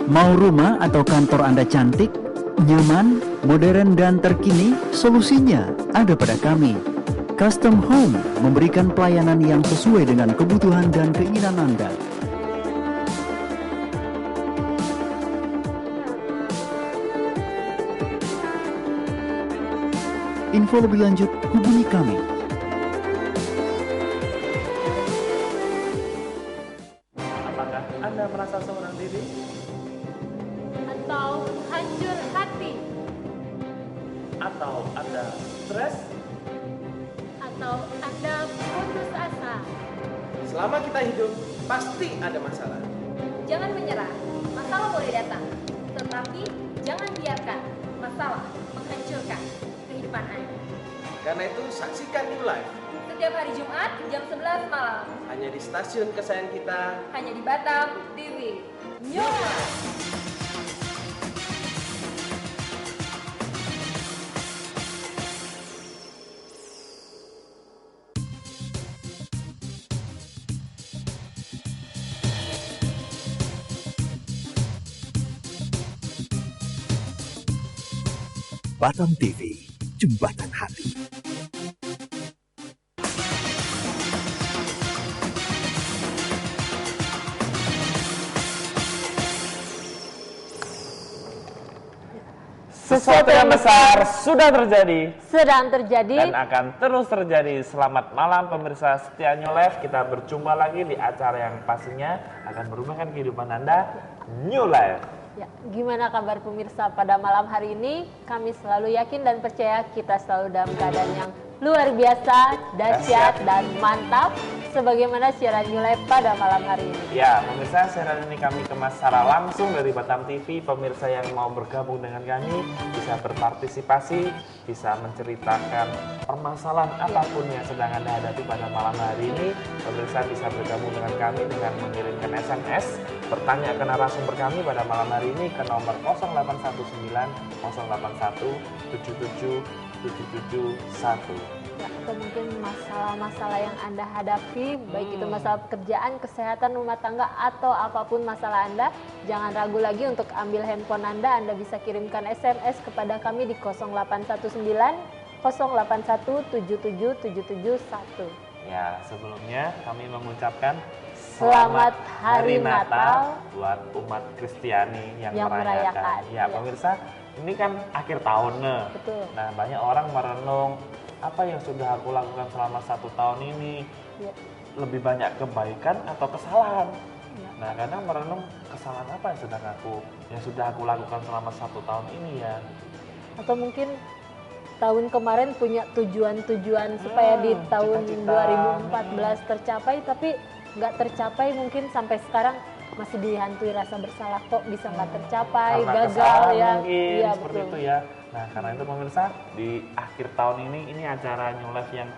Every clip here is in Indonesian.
Mau rumah atau kantor Anda cantik, nyaman, modern, dan terkini? Solusinya ada pada kami. Custom Home memberikan pelayanan yang sesuai dengan kebutuhan dan keinginan Anda. Info lebih lanjut, hubungi kami. Apakah Anda merasa seorang diri? Atau hancur hati? Atau Anda stres? Atau Anda putus asa? Selama kita hidup, pasti ada masalah. Jangan menyerah, masalah boleh datang. Tetapi jangan biarkan masalah menghancurkan kehidupan Anda. Karena itu, saksikan New Life Setiap hari Jumat jam 11 malam. hanya di stasiun kesayangan kita. Hanya di Batam TV. New Life. Batam TV, Jembatan Hati. Sesuatu yang besar sudah terjadi Sedang terjadi. dan akan terus terjadi. Selamat malam pemirsa setia New Life. Kita berjumpa lagi di acara yang pastinya akan merubahkan kehidupan Anda, New Life. Ya, gimana kabar pemirsa pada malam hari ini? Kami selalu yakin dan percaya kita selalu dalam keadaan yang luar biasa, dahsyat, dan mantap. Sebagaimana siaran New Life pada malam hari ini. Ya, pemirsa, siaran ini kami kemas secara langsung dari Batam TV. Pemirsa yang mau bergabung dengan kami bisa berpartisipasi, bisa menceritakan permasalahan apapun yang sedang Anda hadapi pada malam hari ini. Pemirsa bisa bergabung dengan kami dengan mengirimkan SMS, bertanya ke narasumber kami pada malam hari ini ke nomor 0819 081 77 771. Ya, atau mungkin masalah-masalah yang Anda hadapi, baik itu masalah pekerjaan, kesehatan, rumah tangga, atau apapun masalah Anda, jangan ragu lagi untuk ambil handphone Anda bisa kirimkan SMS kepada kami di 0819 081 77 771. Ya, sebelumnya kami mengucapkan Selamat Hari Natal buat umat Kristiani yang yang merayakan. Ya, Ya. pemirsa, ini kan akhir tahun nih. Betul. Nah, banyak orang merenung apa yang sudah aku lakukan selama 1 tahun ini. Ya. Lebih banyak kebaikan atau kesalahan? Ya. Nah, kadang merenung kesalahan apa yang sudah aku lakukan selama 1 tahun ini ya. Atau mungkin tahun kemarin punya tujuan-tujuan supaya di tahun cita-cita. 2014 tercapai, tapi nggak tercapai, mungkin sampai sekarang masih dihantui rasa bersalah, kok bisa nggak tercapai, Karena gagal kesalahan ya. mungkin Iya, seperti betul. itu ya. Nah, karena itu pemirsa, di akhir tahun ini acara New Life yang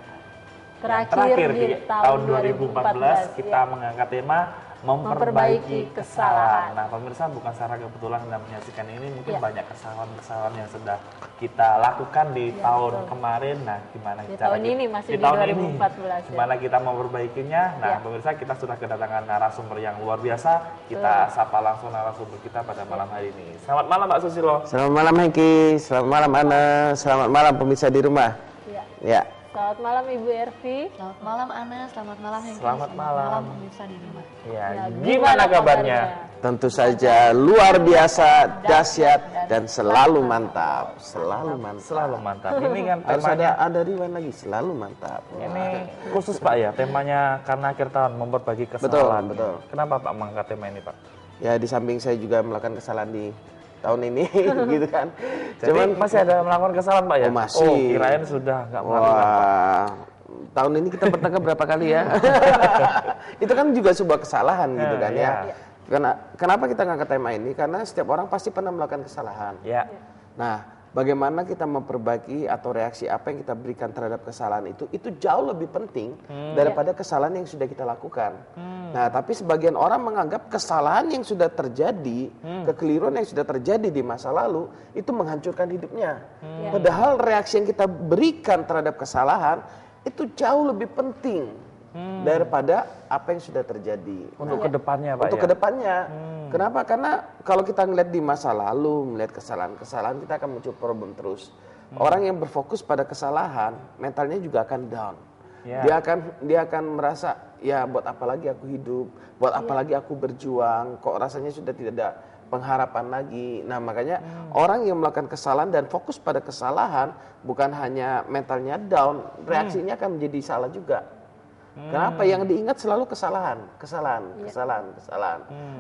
Terakhir di tahun 2014 kita ya. mengangkat tema memperbaiki kesalahan. Nah, pemirsa, bukan secara kebetulan Anda menyaksikan ini, mungkin Ya. banyak kesalahan-kesalahan yang sudah kita lakukan di Ya, tahun betul. kemarin. Nah, gimana Di cara tahun ini masih di tahun 2014 ya. gimana kita memperbaikinya? Nah, Ya. pemirsa, kita sudah kedatangan narasumber yang luar biasa. Kita sapa langsung narasumber kita pada malam hari ini. Selamat malam, Pak Susilo. Selamat malam Hengki, selamat malam Ana, selamat malam pemirsa di rumah. Ya. Ya, Selamat malam Ibu Ervi. Selamat malam Ana, selamat malam Hengki. Selamat malam. pemirsa di rumah. Ya, Ya, gimana kabarnya? tentu saja luar biasa, dahsyat, dan selalu mantap. Selalu mantap. Selalu mantap. Ini kan Harus temanya, ada rewind lagi, selalu mantap. ini khusus Pak ya, temanya karena akhir tahun memperbaiki kesalahan. betul. Kenapa Pak mengangkat tema ini Pak? Ya, di samping saya juga melakukan kesalahan di tahun ini, gitu kan. Jadi masih ada melakukan kesalahan Pak ya? Oh, masih. Oh, kirain sudah nggak melakukan Pak. Wah, tahun ini kita bertengkar berapa kali ya? Itu kan juga sebuah kesalahan gitu kan ya. Kenapa kita ngangkat tema ini? Karena setiap orang pasti pernah melakukan kesalahan. Ya. Nah, bagaimana kita memperbaiki atau reaksi apa yang kita berikan terhadap kesalahan itu jauh lebih penting daripada kesalahan yang sudah kita lakukan. Nah, tapi sebagian orang menganggap kesalahan yang sudah terjadi, kekeliruan yang sudah terjadi di masa lalu itu menghancurkan hidupnya. Padahal reaksi yang kita berikan terhadap kesalahan itu jauh lebih penting daripada apa yang sudah terjadi. Untuk kedepannya Pak Untuk ya? kedepannya, Kenapa? Karena kalau kita ngeliat di masa lalu, melihat kesalahan-kesalahan, kita akan muncul problem terus. Orang yang berfokus pada kesalahan, mentalnya juga akan down. Dia akan merasa, ya buat apa lagi aku hidup, buat apa lagi aku berjuang, kok rasanya sudah tidak ada pengharapan lagi. Nah makanya orang yang melakukan kesalahan dan fokus pada kesalahan, bukan hanya mentalnya down, reaksinya akan menjadi salah juga. Kenapa? Yang diingat selalu kesalahan.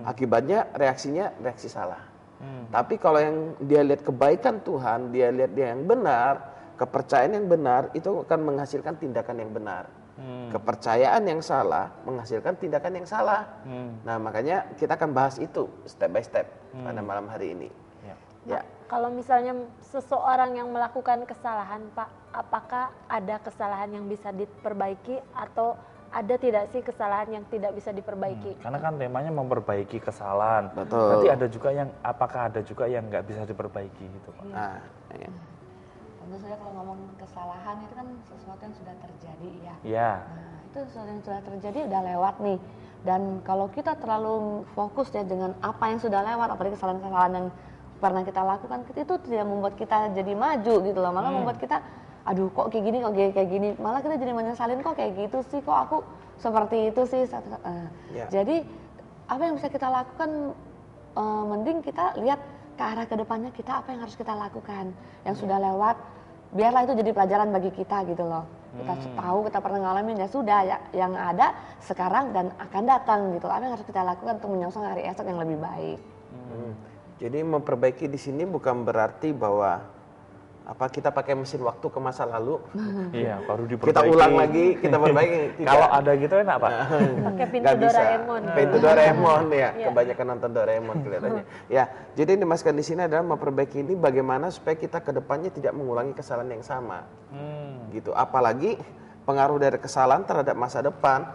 Akibatnya reaksinya reaksi salah. Tapi kalau yang dia lihat kebaikan Tuhan, dia lihat dia yang benar, kepercayaan yang benar, itu akan menghasilkan tindakan yang benar. Kepercayaan yang salah menghasilkan tindakan yang salah. Nah makanya kita akan bahas itu step by step pada malam hari ini. Nah, kalau misalnya seseorang yang melakukan kesalahan, Pak, apakah ada kesalahan yang bisa diperbaiki atau ada tidak sih kesalahan yang tidak bisa diperbaiki? Karena kan temanya memperbaiki kesalahan. Betul. Berarti ada juga yang, apakah ada juga yang nggak bisa diperbaiki gitu, Pak? Nah, Tentu saja kalau ngomong kesalahan itu kan sesuatu yang sudah terjadi ya. Iya. Nah, itu sesuatu yang sudah terjadi udah lewat nih. Dan kalau kita terlalu fokus ya dengan apa yang sudah lewat, apalagi kesalahan-kesalahan yang pernah kita lakukan, itu tidak membuat kita jadi maju gitu loh. Malah membuat kita, aduh kok kayak gini, kok kayak gini. Malah kita jadi menyesalin, kok kayak gitu sih, kok aku seperti itu sih. Jadi apa yang bisa kita lakukan, mending kita lihat ke arah kedepannya, kita apa yang harus kita lakukan. Yang sudah lewat, biarlah itu jadi pelajaran bagi kita gitu loh. Kita tahu, kita pernah ngalamin, ya sudah, ya, yang ada sekarang dan akan datang gitu. Apa yang harus kita lakukan untuk menyongsong hari esok yang lebih baik. Jadi memperbaiki di sini bukan berarti bahwa kita pakai mesin waktu ke masa lalu. Iya, baru diperbaiki. Kita ulang lagi, kita perbaiki. Kalau ada gitu enak, Pak. Pakai pintu Nggak bisa. Doraemon. Pintu Doraemon ya. Kebanyakan nonton Doraemon kelihatannya. Ya, jadi yang dimaksudkan di sini adalah memperbaiki ini bagaimana supaya kita ke depannya tidak mengulangi kesalahan yang sama. Gitu. Apalagi pengaruh dari kesalahan terhadap masa depan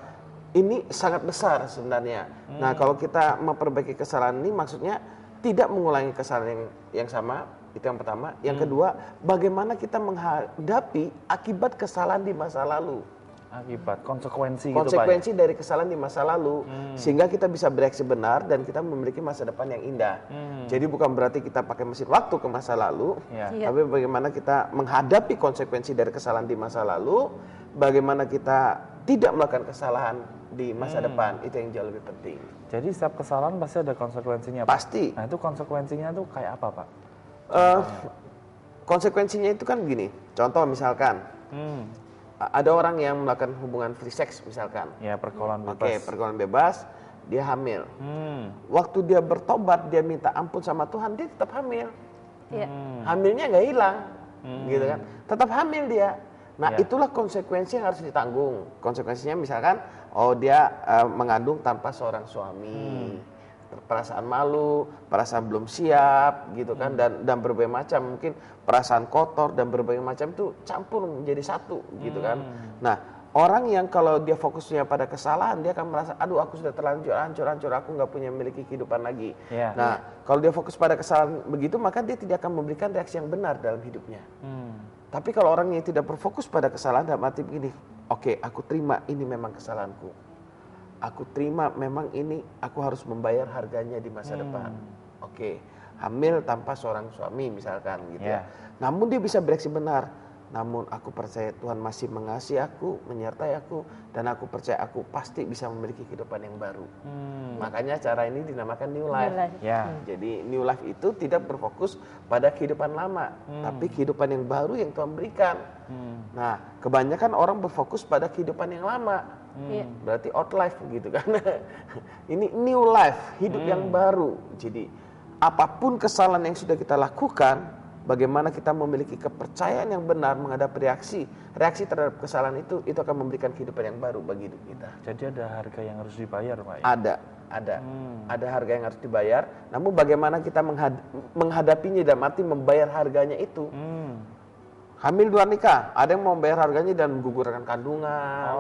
ini sangat besar sebenarnya. Nah, kalau kita memperbaiki kesalahan ini maksudnya tidak mengulangi kesalahan yang sama, itu yang pertama. Yang kedua, bagaimana kita menghadapi akibat kesalahan di masa lalu. Akibat, konsekuensi Konsekuensi dari kesalahan di masa lalu. Sehingga kita bisa bereaksi benar dan kita memiliki masa depan yang indah. Jadi bukan berarti kita pakai mesin waktu ke masa lalu, tapi bagaimana kita menghadapi konsekuensi dari kesalahan di masa lalu, bagaimana kita tidak melakukan kesalahan di masa depan, itu yang jauh lebih penting. Jadi setiap kesalahan pasti ada konsekuensinya, Pak? Pasti. Nah itu konsekuensinya tuh kayak apa, Pak? Konsekuensinya itu kan gini, contoh misalkan, ada orang yang melakukan hubungan free sex misalkan. Ya, pergaulan bebas. Oke, pergaulan bebas, dia hamil. Waktu dia bertobat, dia minta ampun sama Tuhan, dia tetap hamil. Hamilnya nggak hilang, gitu kan? Tetap hamil dia. Nah, itulah konsekuensi yang harus ditanggung. Konsekuensinya misalkan, dia mengandung tanpa seorang suami. Perasaan malu, perasaan belum siap gitu kan, dan berbagai macam, mungkin perasaan kotor dan berbagai macam itu campur menjadi satu gitu kan. Nah, orang yang kalau dia fokusnya pada kesalahan, dia akan merasa, aduh aku sudah terlanjur hancur, aku nggak punya memiliki kehidupan lagi. Nah, kalau dia fokus pada kesalahan begitu, maka dia tidak akan memberikan reaksi yang benar dalam hidupnya. Tapi kalau orang yang tidak berfokus pada kesalahan, dalam arti begini, oke, aku terima ini memang kesalahanku. Aku terima memang ini aku harus membayar harganya di masa depan. Oke, hamil tanpa seorang suami misalkan gitu ya. Namun dia bisa bereaksi benar. Namun aku percaya Tuhan masih mengasihi aku, menyertai aku, dan aku percaya aku pasti bisa memiliki kehidupan yang baru. Makanya cara ini dinamakan New Life. Jadi New Life itu tidak berfokus pada kehidupan lama, tapi kehidupan yang baru yang Tuhan berikan. Nah, kebanyakan orang berfokus pada kehidupan yang lama. Berarti out life gitu kan. Ini new life, hidup yang baru. Jadi apapun kesalahan yang sudah kita lakukan, bagaimana kita memiliki kepercayaan yang benar menghadapi reaksi terhadap kesalahan itu akan memberikan kehidupan yang baru bagi hidup kita. Jadi ada harga yang harus dibayar, Pak? Ada harga yang harus dibayar. Namun bagaimana kita menghadapinya dan mati membayar harganya itu. Hamil luar nikah, ada yang mau membayar harganya dan menggugurkan kandungan,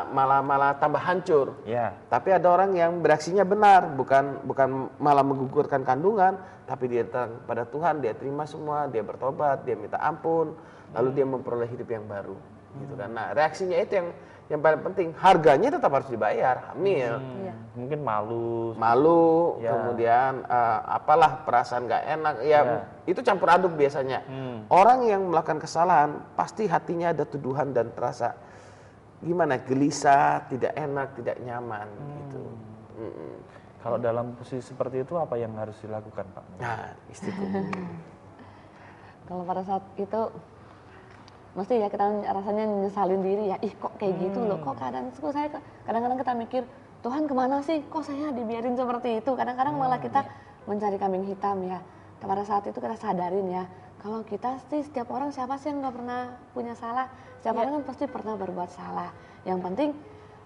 malah tambah hancur. Tapi ada orang yang bereaksinya benar, bukan malah menggugurkan kandungan, tapi dia datang pada Tuhan, dia terima semua, dia bertobat, dia minta ampun, lalu dia memperoleh hidup yang baru, gitu kan. Nah, reaksinya itu yang paling penting harganya tetap harus dibayar, hamil. Iya. Mungkin malu. Malu, Ya. kemudian apalah perasaan nggak enak, ya itu campur aduk biasanya. Orang yang melakukan kesalahan pasti hatinya ada tuduhan dan terasa gimana, gelisah, tidak enak, tidak nyaman gitu. Kalau dalam posisi seperti itu apa yang harus dilakukan, Pak? Nah, istiqomah. Kalau pada saat itu mesti ya kita rasanya nyesalin diri ya, ih kok kayak gitu loh, kok keadaan saya kadang-kadang kita mikir Tuhan kemana sih, kok saya dibiarin seperti itu. Kadang-kadang malah kita mencari kambing hitam ya. Pada saat itu kita sadarin ya, kalau kita sih setiap orang, siapa sih yang nggak pernah punya salah, setiap orang kan pasti pernah berbuat salah. Yang penting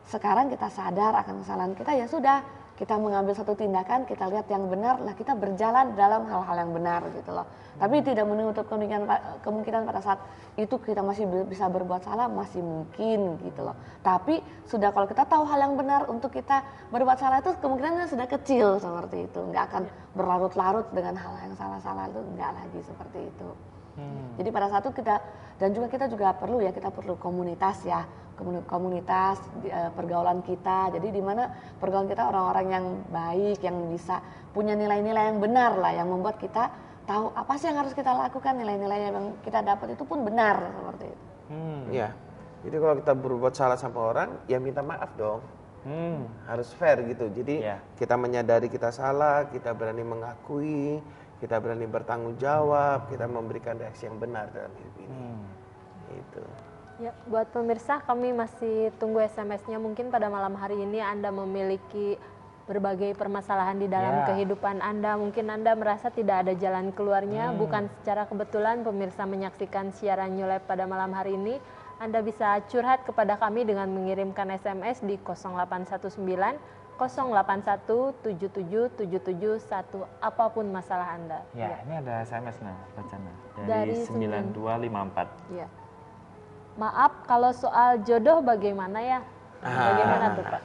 sekarang kita sadar akan kesalahan kita, ya sudah, kita mengambil satu tindakan, kita lihat yang benar, lah kita berjalan dalam hal-hal yang benar gitu loh. Tapi tidak menutup kemungkinan pada saat itu kita masih bisa berbuat salah, masih mungkin gitu loh. Tapi sudah kalau kita tahu hal yang benar untuk kita berbuat salah itu kemungkinannya sudah kecil seperti itu. Nggak akan berlarut-larut dengan hal yang salah-salah itu, nggak lagi seperti itu. Jadi pada saat itu kita juga perlu ya, kita perlu komunitas ya, komunitas pergaulan kita. Jadi di mana pergaulan kita orang-orang yang baik, yang bisa punya nilai-nilai yang benar lah, yang membuat kita tahu apa sih yang harus kita lakukan, nilai-nilai yang kita dapat itu pun benar seperti itu. Ya, jadi kalau kita berbuat salah sama orang, ya minta maaf dong. Harus fair gitu. Jadi kita menyadari kita salah, kita berani mengakui, kita berani bertanggung jawab, kita memberikan reaksi yang benar dalam hidup ini. Itu. Ya, buat pemirsa, kami masih tunggu SMS-nya. Mungkin pada malam hari ini Anda memiliki berbagai permasalahan di dalam kehidupan Anda. Mungkin Anda merasa tidak ada jalan keluarnya. Bukan secara kebetulan pemirsa menyaksikan siaran New Life pada malam hari ini. Anda bisa curhat kepada kami dengan mengirimkan SMS di 0819 081 77 771 apapun masalah Anda. Ya, ini ada SMS nih, bacana Dari dari 9254. Ya. Maaf, kalau soal jodoh bagaimana ya? Bagaimana tuh Pak?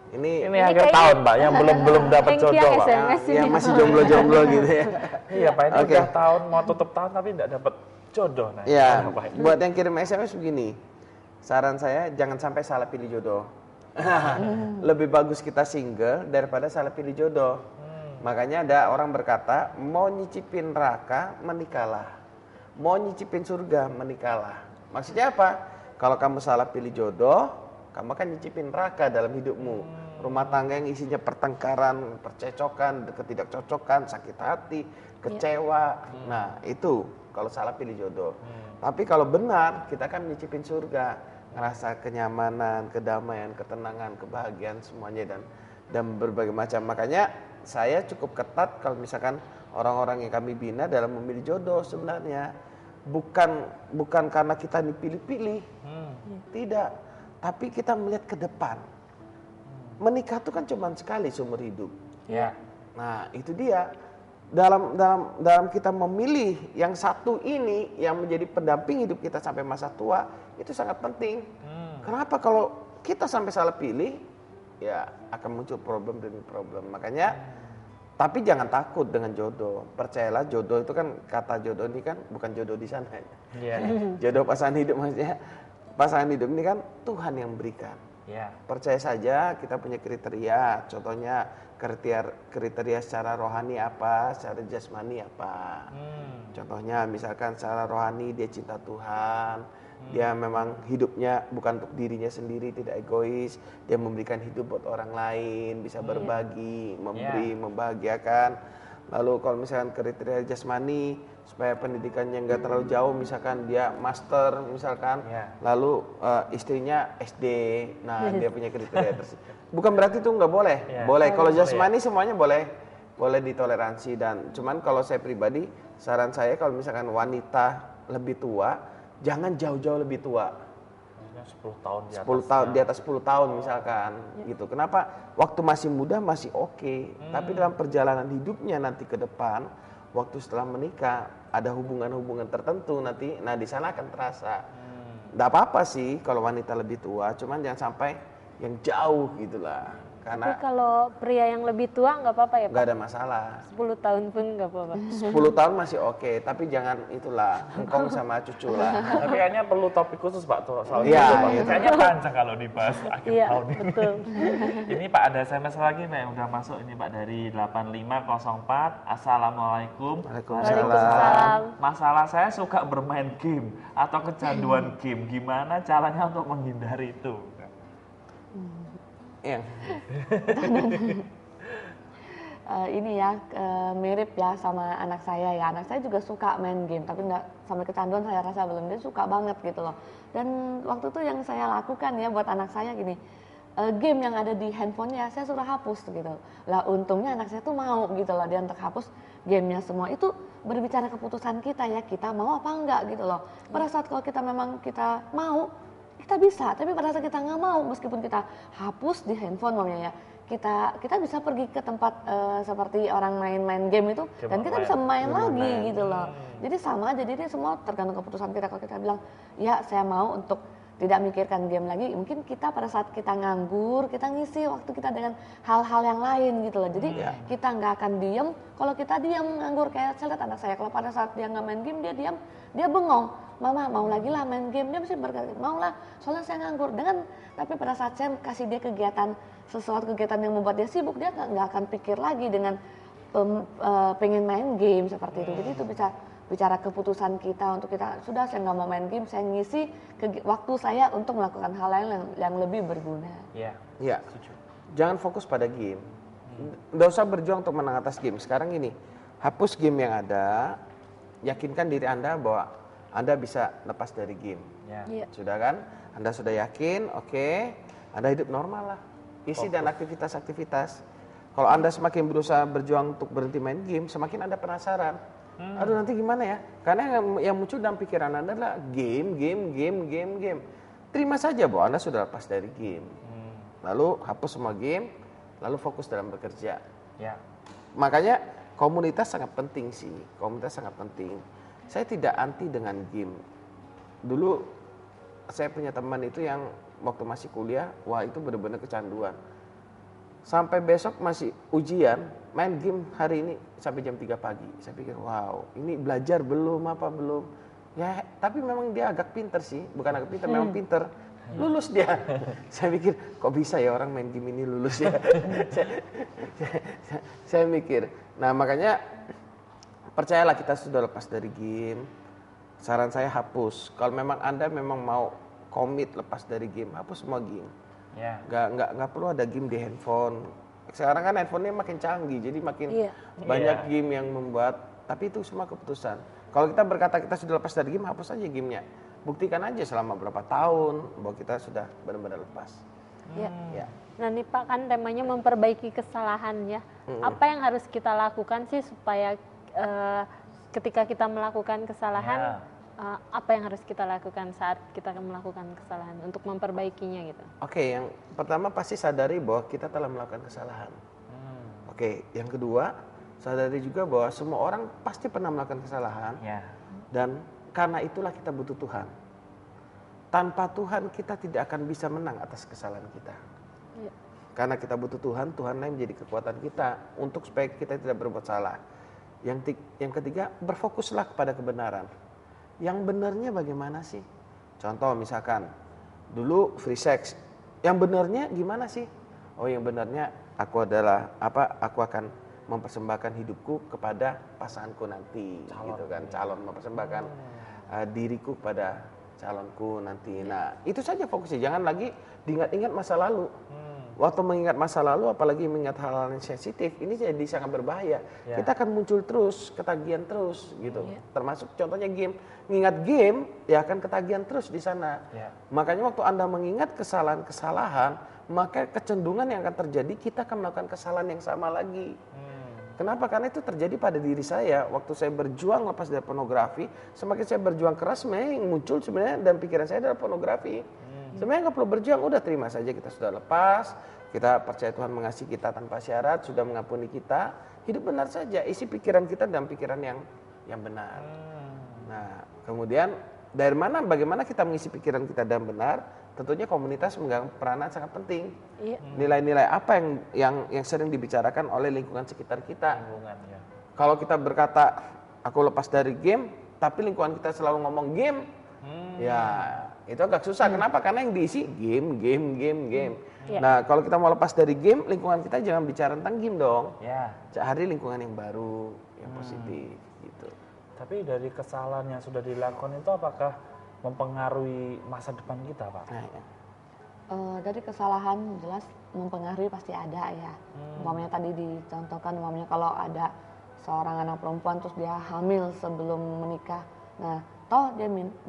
Ini Ini akhir tahun, Pak, yang belum dapat Hengki jodoh, yang Pak. SMS ini. yang masih jomblo-jomblo gitu ya. Iya, Pak, ini Oke. udah tahun, mau tutup tahun tapi tidak dapat jodoh. Nah, Ya, gimana, Pak? buat yang kirim SMS begini, saran saya jangan sampai salah pilih jodoh. Lebih bagus kita single daripada salah pilih jodoh. Makanya ada orang berkata, mau nyicipin neraka, menikahlah. Mau nyicipin surga, menikahlah. Maksudnya apa? Kalau kamu salah pilih jodoh, kamu akan nyicipin neraka dalam hidupmu. Rumah tangga yang isinya pertengkaran, percecokan, ketidakcocokan, sakit hati, kecewa. Nah, itu kalau salah pilih jodoh. Tapi kalau benar, kita akan nyicipin surga. Ngerasa kenyamanan, kedamaian, ketenangan, kebahagiaan semuanya dan berbagai macam. Makanya saya cukup ketat kalau misalkan orang-orang yang kami bina dalam memilih jodoh sebenarnya bukan karena kita dipilih-pilih, tidak, tapi kita melihat ke depan. Menikah itu kan cuma sekali seumur hidup. Ya. Nah itu dia. Dalam kita memilih yang satu ini yang menjadi pendamping hidup kita sampai masa tua itu sangat penting. Kenapa? Kalau kita sampai salah pilih, ya akan muncul problem demi problem. Makanya, tapi jangan takut dengan jodoh. Percayalah jodoh itu kan, kata jodoh ini kan bukan jodoh di sana. Iya. Jodoh pasangan hidup maksudnya, pasangan hidup ini kan Tuhan yang berikan. Ya. Percaya saja kita punya kriteria, contohnya kriteria secara rohani apa, secara jasmani apa. Contohnya misalkan secara rohani dia cinta Tuhan, dia memang hidupnya bukan untuk dirinya sendiri, tidak egois, dia memberikan hidup buat orang lain, bisa berbagi, memberi, membahagiakan. Lalu kalau misalkan kriteria jasmani supaya pendidikannya nggak terlalu jauh, misalkan dia master misalkan, lalu istrinya SD, nah dia punya kriteria tersebut. Bukan berarti itu nggak boleh, boleh. Kalau jasmani semuanya boleh ditoleransi. Dan cuman kalau saya pribadi, saran saya kalau misalkan wanita lebih tua, jangan jauh-jauh lebih tua. 10 tahun di atas. 10 tahun, di atas 10 tahun misalkan gitu. Kenapa? Waktu masih muda masih oke, tapi dalam perjalanan hidupnya nanti ke depan, waktu setelah menikah ada hubungan-hubungan tertentu nanti, nah di sana akan terasa. Nggak apa-apa sih kalau wanita lebih tua, cuman jangan sampai yang jauh gitulah. Tapi Karena kalau pria yang lebih tua nggak apa-apa ya Pak? nggak ada masalah. 10 tahun pun nggak apa-apa. 10 tahun masih oke, tapi jangan itulah engkong sama cucu lah. Tapi kayaknya perlu topik khusus Pak soal Iya, itu, Pak. iya. Kayaknya panjang kalau dibahas akhir Iya, tahun ini. betul. Ini Pak ada SMS lagi Pak yang udah masuk ini Pak dari 8504. Assalamualaikum. Waalaikumsalam. Masalah saya suka bermain game atau kecanduan game. Gimana caranya untuk menghindari itu? Yang Ini ya mirip ya sama anak saya ya. Anak saya juga suka main game, tapi nggak sampai kecanduan saya rasa belum. Dia suka banget gitu loh. Dan waktu itu yang saya lakukan ya buat anak saya gini, game yang ada di handphonenya saya suruh hapus gitu. Lah untungnya anak saya tuh mau gitu loh, dia untuk hapus gamenya semua. Itu berbicara keputusan kita ya, kita mau apa enggak gitu loh. Pada saat kalau kita memang kita mau, kita bisa. Tapi pada saat kita nggak mau, meskipun kita hapus di handphone maunya ya, kita bisa pergi ke tempat seperti orang main-main game itu, dan kita bisa main lagi gitu loh. Jadi sama aja, jadi semua tergantung keputusan kita. Kalau kita bilang ya saya mau untuk tidak mikirkan game lagi, mungkin kita pada saat kita nganggur, kita ngisi waktu kita dengan hal-hal yang lain gitu loh. Jadi kita nggak akan diem. Kalau kita diem nganggur, kayak saya lihat anak saya, kalau pada saat dia nggak main game, dia diam, dia bengong. Mama mau lagi lah main game, dia mesti berkata mau lah, soalnya saya nganggur. Tapi pada saat saya kasih dia kegiatan, sesuatu kegiatan yang membuat dia sibuk, dia nggak akan pikir lagi dengan pengen main game seperti itu. Jadi itu bisa bicara keputusan kita untuk kita, sudah saya nggak mau main game, saya ngisi waktu saya untuk melakukan hal lain yang lebih berguna. Iya. Ya, jangan fokus pada game. Nggak usah berjuang untuk menang atas game. Sekarang gini, hapus game yang ada, yakinkan diri Anda bahwa Anda bisa lepas dari game. Iya. Sudah kan? Anda sudah yakin, oke, Anda hidup normal lah. Isi dan aktivitas-aktivitas. Kalau Anda semakin berusaha berjuang untuk berhenti main game, semakin Anda penasaran. Aduh nanti gimana ya? Karena yang muncul dalam pikiran Anda adalah game. Terima saja bahwa Anda sudah lepas dari game. Lalu hapus semua game, lalu fokus dalam bekerja. Ya. Makanya komunitas sangat penting sih. Komunitas sangat penting. Saya tidak anti dengan game. Dulu saya punya teman itu yang waktu masih kuliah, wah itu benar-benar kecanduan. Sampai besok masih ujian, main game hari ini sampai jam 3 pagi. Saya pikir, wow, ini belajar belum, apa belum. Ya, tapi memang dia agak pinter sih. Bukan agak pinter, memang pinter. Lulus dia. Saya pikir, kok bisa ya orang main game ini lulus ya. saya mikir. Nah, makanya percayalah kita sudah lepas dari game. Saran saya hapus. Kalau memang Anda memang mau komit lepas dari game, hapus semua game. Ya. Nggak perlu ada game di handphone. Sekarang kan handphonenya makin canggih, jadi makin banyak game yang membuat. Tapi itu semua keputusan. Kalau kita berkata kita sudah lepas dari game, hapus aja gamenya. Buktikan aja selama berapa tahun bahwa kita sudah benar-benar lepas. Ya. Nah nih Pak, kan temanya memperbaiki kesalahan ya. Apa yang harus kita lakukan sih supaya ketika kita melakukan kesalahan, apa yang harus kita lakukan saat kita melakukan kesalahan untuk memperbaikinya gitu? Oke, yang pertama pasti sadari bahwa kita telah melakukan kesalahan. Oke, yang kedua sadari juga bahwa semua orang pasti pernah melakukan kesalahan. Dan karena itulah kita butuh Tuhan. Tanpa Tuhan kita tidak akan bisa menang atas kesalahan kita. Karena kita butuh Tuhan, Tuhan yang menjadi kekuatan kita untuk supaya kita tidak berbuat salah. Yang ketiga, berfokuslah kepada kebenaran. Yang benarnya bagaimana sih? Contoh misalkan, dulu free sex. Yang benarnya gimana sih? Oh, yang benarnya aku akan mempersembahkan hidupku kepada pasanganku nanti, gitu kan? Calon mempersembahkan diriku kepada calonku nanti. Nah, itu saja fokusnya. Jangan lagi diingat-ingat masa lalu. Waktu mengingat masa lalu, apalagi mengingat hal-hal yang sensitif, ini jadi sangat berbahaya. Kita akan muncul terus, ketagihan terus, gitu. Termasuk contohnya game. Mengingat game, ya akan ketagihan terus di sana. Makanya waktu Anda mengingat kesalahan-kesalahan, maka kecenderungan yang akan terjadi, kita akan melakukan kesalahan yang sama lagi. Kenapa? Karena itu terjadi pada diri saya. Waktu saya berjuang lepas dari pornografi, semakin saya berjuang keras, sebenarnya yang muncul sebenarnya dalam pikiran saya adalah pornografi. Sebenarnya nggak perlu berjuang, udah terima saja kita sudah lepas, kita percaya Tuhan mengasihi kita tanpa syarat, sudah mengampuni kita, hidup benar saja, isi pikiran kita dalam pikiran yang benar. Nah, kemudian bagaimana kita mengisi pikiran kita dalam benar? tentunya komunitas memegang peranan sangat penting. Iya. Nilai-nilai apa yang sering dibicarakan oleh lingkungan sekitar kita. Lingkungan ya. Kalau kita berkata aku lepas dari game, tapi lingkungan kita selalu ngomong game, ya itu agak susah. Kenapa? Karena yang diisi game. Iya. Nah, kalau kita mau lepas dari game, lingkungan kita jangan bicara tentang game dong. Ya. Cari lingkungan yang baru, yang positif gitu. Tapi dari kesalahan yang sudah dilakukan itu apakah mempengaruhi masa depan kita, Pak? Nah, ya. Dari kesalahan jelas mempengaruhi pasti ada ya. Umpamanya tadi dicontohkan, umpamanya kalau ada seorang anak perempuan terus dia hamil sebelum menikah. Nah, toh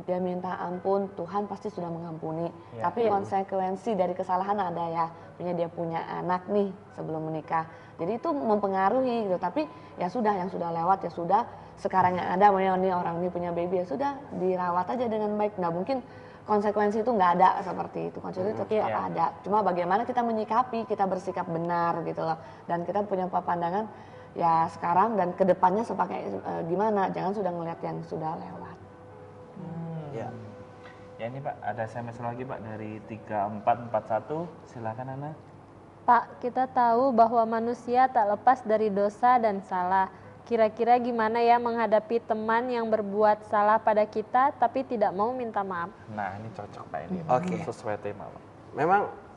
dia minta ampun, Tuhan pasti sudah mengampuni. Ya. Tapi konsekuensi dari kesalahan ada ya. Dia punya anak nih sebelum menikah. Jadi itu mempengaruhi gitu. Tapi ya sudah, yang sudah lewat ya sudah. Sekarang yang ada, ini orang ini punya baby ya sudah, dirawat aja dengan baik. Nah mungkin konsekuensi itu nggak ada seperti itu. Konsekuensi tetap ada. Cuma bagaimana kita menyikapi, kita bersikap benar gitu loh. Dan kita punya pandangan ya sekarang dan kedepannya sepakai gimana. Jangan sudah ngelihat yang sudah lewat. Ya. Ya ini Pak, ada SMS lagi Pak dari 3441. Silakan Ana. Pak, kita tahu bahwa manusia tak lepas dari dosa dan salah. Kira-kira gimana ya menghadapi teman yang berbuat salah pada kita tapi tidak mau minta maaf? Nah, ini cocok Pak ini. Oke. Sesuai tema Pak.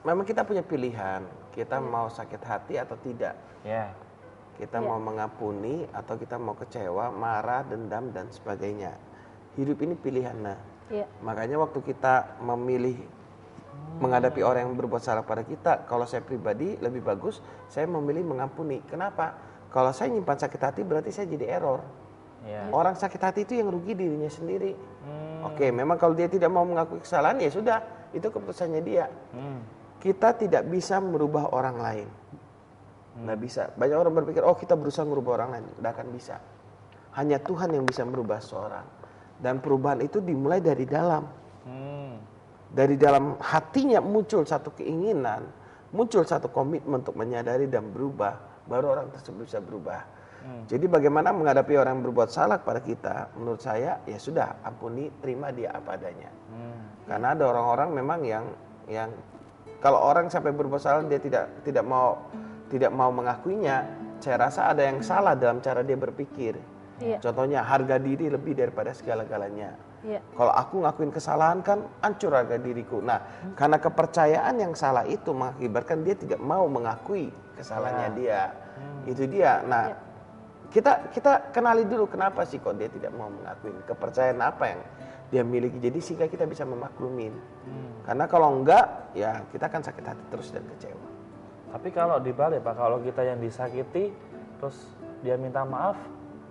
Memang kita punya pilihan. Kita mau sakit hati atau tidak. Ya. Kita mau mengampuni atau kita mau kecewa, marah, dendam dan sebagainya. Hidup ini pilihan. Nah, Iya. makanya waktu kita memilih menghadapi orang yang berbuat salah pada kita, kalau saya pribadi lebih bagus saya memilih mengampuni. Kenapa? Kalau saya nyimpan sakit hati berarti saya jadi error. Ya. Orang sakit hati itu yang rugi dirinya sendiri. Oke, memang kalau dia tidak mau mengakui kesalahan ya sudah, itu keputusannya dia. Kita tidak bisa merubah orang lain. Nggak bisa. Banyak orang berpikir, oh kita berusaha merubah orang lain. Nggak akan bisa. Hanya Tuhan yang bisa merubah seorang. Dan perubahan itu dimulai dari dalam. Dari dalam hatinya muncul satu keinginan, muncul satu komitmen untuk menyadari dan berubah, baru orang tersebut bisa berubah. Jadi bagaimana menghadapi orang yang berbuat salah kepada kita, menurut saya ya sudah, ampuni, terima dia apa adanya. Karena ada orang-orang memang yang kalau orang sampai berbuat salah dia tidak mau mengakuinya, saya rasa ada yang salah dalam cara dia berpikir. Iya. Contohnya harga diri lebih daripada segala-galanya. Iya. Kalau aku ngakuin kesalahan kan hancur harga diriku. Nah, karena kepercayaan yang salah itu mengakibatkan dia tidak mau mengakui kesalahannya dia. Itu dia. Nah, kita kenali dulu kenapa sih kok dia tidak mau mengakui kepercayaan apa yang dia miliki. Jadi sehingga kita bisa memaklumin. Karena kalau enggak, ya kita akan sakit hati terus dan kecewa. Tapi kalau dibalik Pak, kalau kita yang disakiti terus dia minta maaf,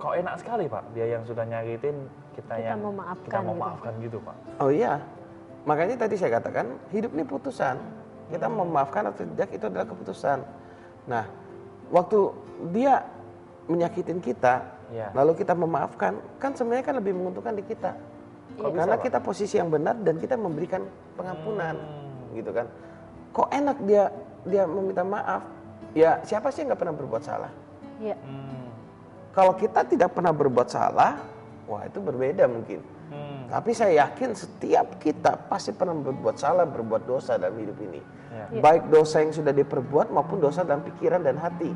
kok enak sekali Pak, dia yang sudah nyakitin kita yang kita mau maafkan gitu Pak. Oh iya, makanya tadi saya katakan hidup ini putusan. Kita mau memaafkan atau tidak itu adalah keputusan. Nah, waktu dia menyakitin kita, lalu kita memaafkan, kan sebenarnya kan lebih menguntungkan di kita. Karena kita posisi yang benar dan kita memberikan pengampunan, gitu kan. Kok enak dia meminta maaf? Ya siapa sih yang nggak pernah berbuat salah? Iya. Kalau kita tidak pernah berbuat salah, wah itu berbeda mungkin. Tapi saya yakin setiap kita pasti pernah berbuat salah, berbuat dosa dalam hidup ini. Baik dosa yang sudah diperbuat maupun dosa dalam pikiran dan hati.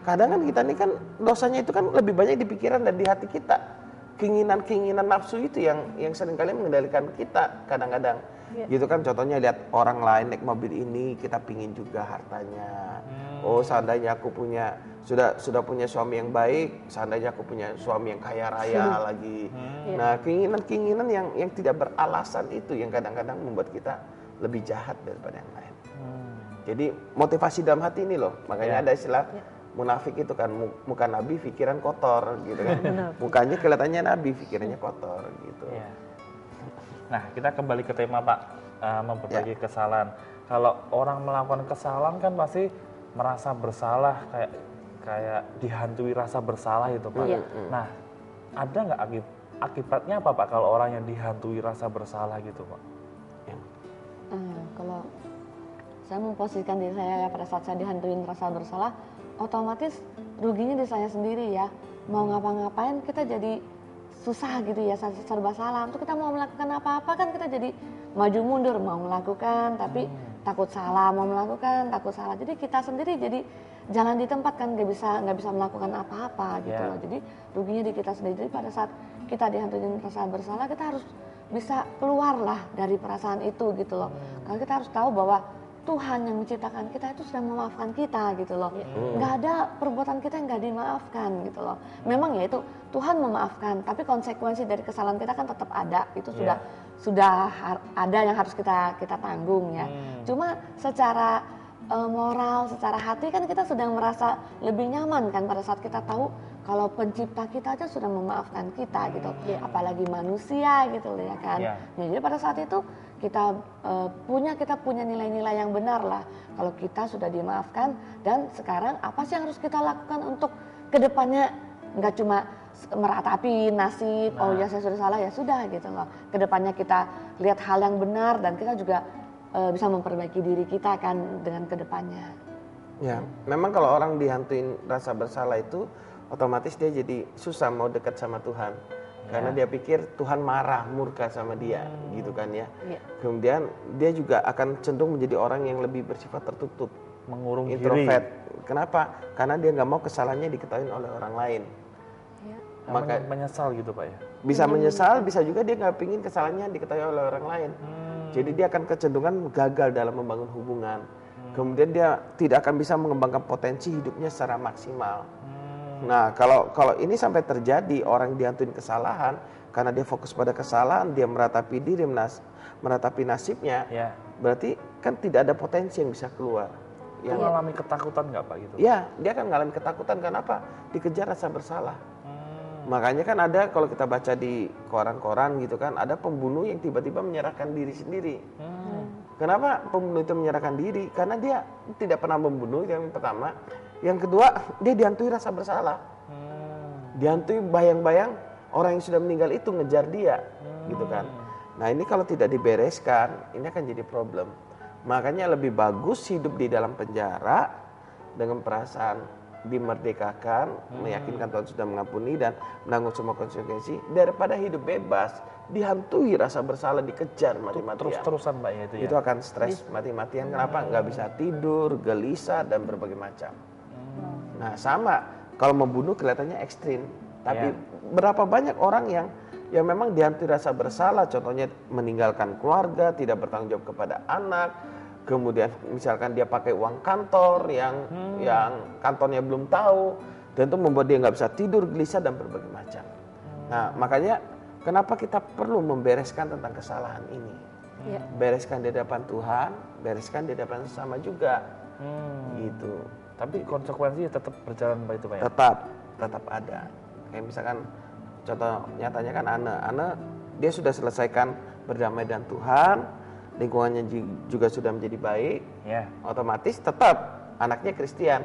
Kadang kan kita ini kan dosanya itu kan lebih banyak di pikiran dan di hati kita. Keinginan nafsu itu yang seringkali mengendalikan kita kadang-kadang. Gitu kan, contohnya lihat orang lain naik mobil ini, kita pingin juga hartanya. Oh seandainya aku sudah punya suami yang baik, seandainya aku punya suami yang kaya raya lagi. Nah keinginan yang tidak beralasan itu yang kadang-kadang membuat kita lebih jahat daripada yang lain. Jadi motivasi dalam hati ini loh, makanya ada istilah munafik itu kan, muka nabi pikiran kotor gitu kan. Mukanya kelihatannya nabi, pikirannya kotor gitu. Nah, kita kembali ke tema Pak, memperbaiki kesalahan. Kalau orang melakukan kesalahan kan pasti merasa bersalah, kayak dihantui rasa bersalah itu Pak. Nah, ada nggak akibatnya apa Pak kalau orang yang dihantui rasa bersalah gitu Pak? Kalau saya memposisikan diri saya pada saat saya dihantuin rasa bersalah, otomatis ruginya di saya sendiri ya. Mau ngapa-ngapain kita jadi susah gitu ya, serba salah. Untuk kita mau melakukan apa-apa kan kita jadi maju mundur mau melakukan, tapi takut salah, mau melakukan takut salah. Jadi kita sendiri jadi jalan di tempat kan, nggak bisa melakukan apa-apa gitu loh. Jadi ruginya di kita sendiri. Jadi pada saat kita dihantui rasa bersalah, kita harus bisa keluar lah dari perasaan itu gitu loh. Karena kita harus tahu bahwa Tuhan yang menciptakan kita itu sudah memaafkan kita gitu loh. Nggak ada perbuatan kita yang nggak dimaafkan gitu loh. Memang ya itu Tuhan memaafkan, tapi konsekuensi dari kesalahan kita kan tetap ada. Itu sudah ada yang harus kita tanggung ya. Cuma secara moral, secara hati kan kita sudah merasa lebih nyaman kan pada saat kita tahu kalau pencipta kita aja sudah memaafkan kita gitu. Apalagi manusia gitu ya kan. Jadi pada saat itu kita punya nilai-nilai yang benar lah. Kalau kita sudah dimaafkan, dan sekarang apa sih yang harus kita lakukan untuk kedepannya, nggak cuma meratapi nasib, oh ya saya sudah salah ya sudah gitu loh. Kedepannya kita lihat hal yang benar dan kita juga bisa memperbaiki diri kita kan dengan kedepannya. Ya, memang kalau orang dihantuin rasa bersalah itu otomatis dia jadi susah mau dekat sama Tuhan. Karena dia pikir Tuhan marah, murka sama dia, gitu kan ya. Kemudian dia juga akan cenderung menjadi orang yang lebih bersifat tertutup, mengurung introvert. diri. Kenapa? Karena dia nggak mau kesalahannya diketahui oleh orang lain. Maka menyesal gitu Pak ya. Bisa menyesal, bisa juga dia nggak pingin kesalahannya diketahui oleh orang lain. Jadi dia akan kecenderungan gagal dalam membangun hubungan. Kemudian dia tidak akan bisa mengembangkan potensi hidupnya secara maksimal. Nah, kalau ini sampai terjadi, orang dihantuin kesalahan karena dia fokus pada kesalahan, dia meratapi diri, meratapi nasibnya, berarti kan tidak ada potensi yang bisa keluar. Yang mengalami ketakutan nggak Pak gitu? Ya, dia akan mengalami ketakutan. Kenapa? Dikejar rasa bersalah. Makanya kan ada, kalau kita baca di koran-koran gitu kan, ada pembunuh yang tiba-tiba menyerahkan diri sendiri. Kenapa pembunuh itu menyerahkan diri? Karena dia tidak pernah membunuh, yang pertama. Yang kedua, dia dihantui rasa bersalah. Dihantui bayang-bayang orang yang sudah meninggal itu ngejar dia, gitu kan. Nah ini kalau tidak dibereskan, ini akan jadi problem. Makanya lebih bagus hidup di dalam penjara dengan perasaan dimerdekakan, meyakinkan Tuhan sudah mengampuni dan menanggung semua konsekuensi, daripada hidup bebas dihantui rasa bersalah, dikejar mati-matian. Terus-terusan Pak ya itu ya. Itu akan stres mati-matian. Kenapa? Nggak bisa tidur, gelisah dan berbagai macam. Nah sama, kalau membunuh kelihatannya ekstrim, tapi berapa banyak orang yang memang dihantui rasa bersalah, contohnya meninggalkan keluarga, tidak bertanggung jawab kepada anak, kemudian misalkan dia pakai uang kantor yang kantornya belum tahu, dan itu membuat dia nggak bisa tidur, gelisah dan berbagai macam. Nah makanya kenapa kita perlu membereskan tentang kesalahan ini, bereskan di hadapan Tuhan, bereskan di hadapan sesama juga, gitu. Tapi konsekuensinya tetap berjalan Pak itu Pak ya? Tetap ada. Kayak misalkan contoh nyatanya kan Ana dia sudah selesaikan berdamai dengan Tuhan, lingkungannya juga sudah menjadi baik, otomatis tetap anaknya Kristen,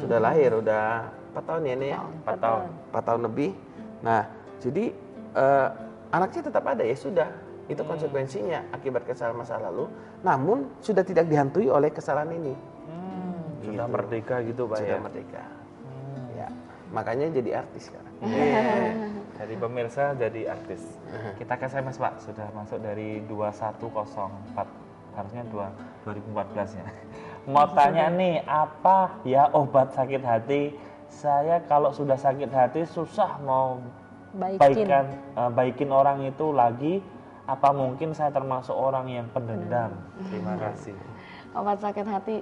sudah lahir, udah 4 tahun ya ini ya? 4 tahun lebih. Nah jadi anaknya tetap ada, ya sudah, itu konsekuensinya akibat kesalahan masa lalu, namun sudah tidak dihantui oleh kesalahan ini. Sudah merdeka gitu Pak sudah ya? Merdeka. Ya, makanya jadi artis sekarang. Dari pemirsa jadi artis. Kita ke SMS Pak, sudah masuk dari 2104, harusnya 2014 ya. Mau tanya nih, apa ya obat sakit hati? Saya kalau sudah sakit hati susah mau baikin orang itu lagi. Apa mungkin saya termasuk orang yang pendendam? Terima kasih. Obat sakit hati.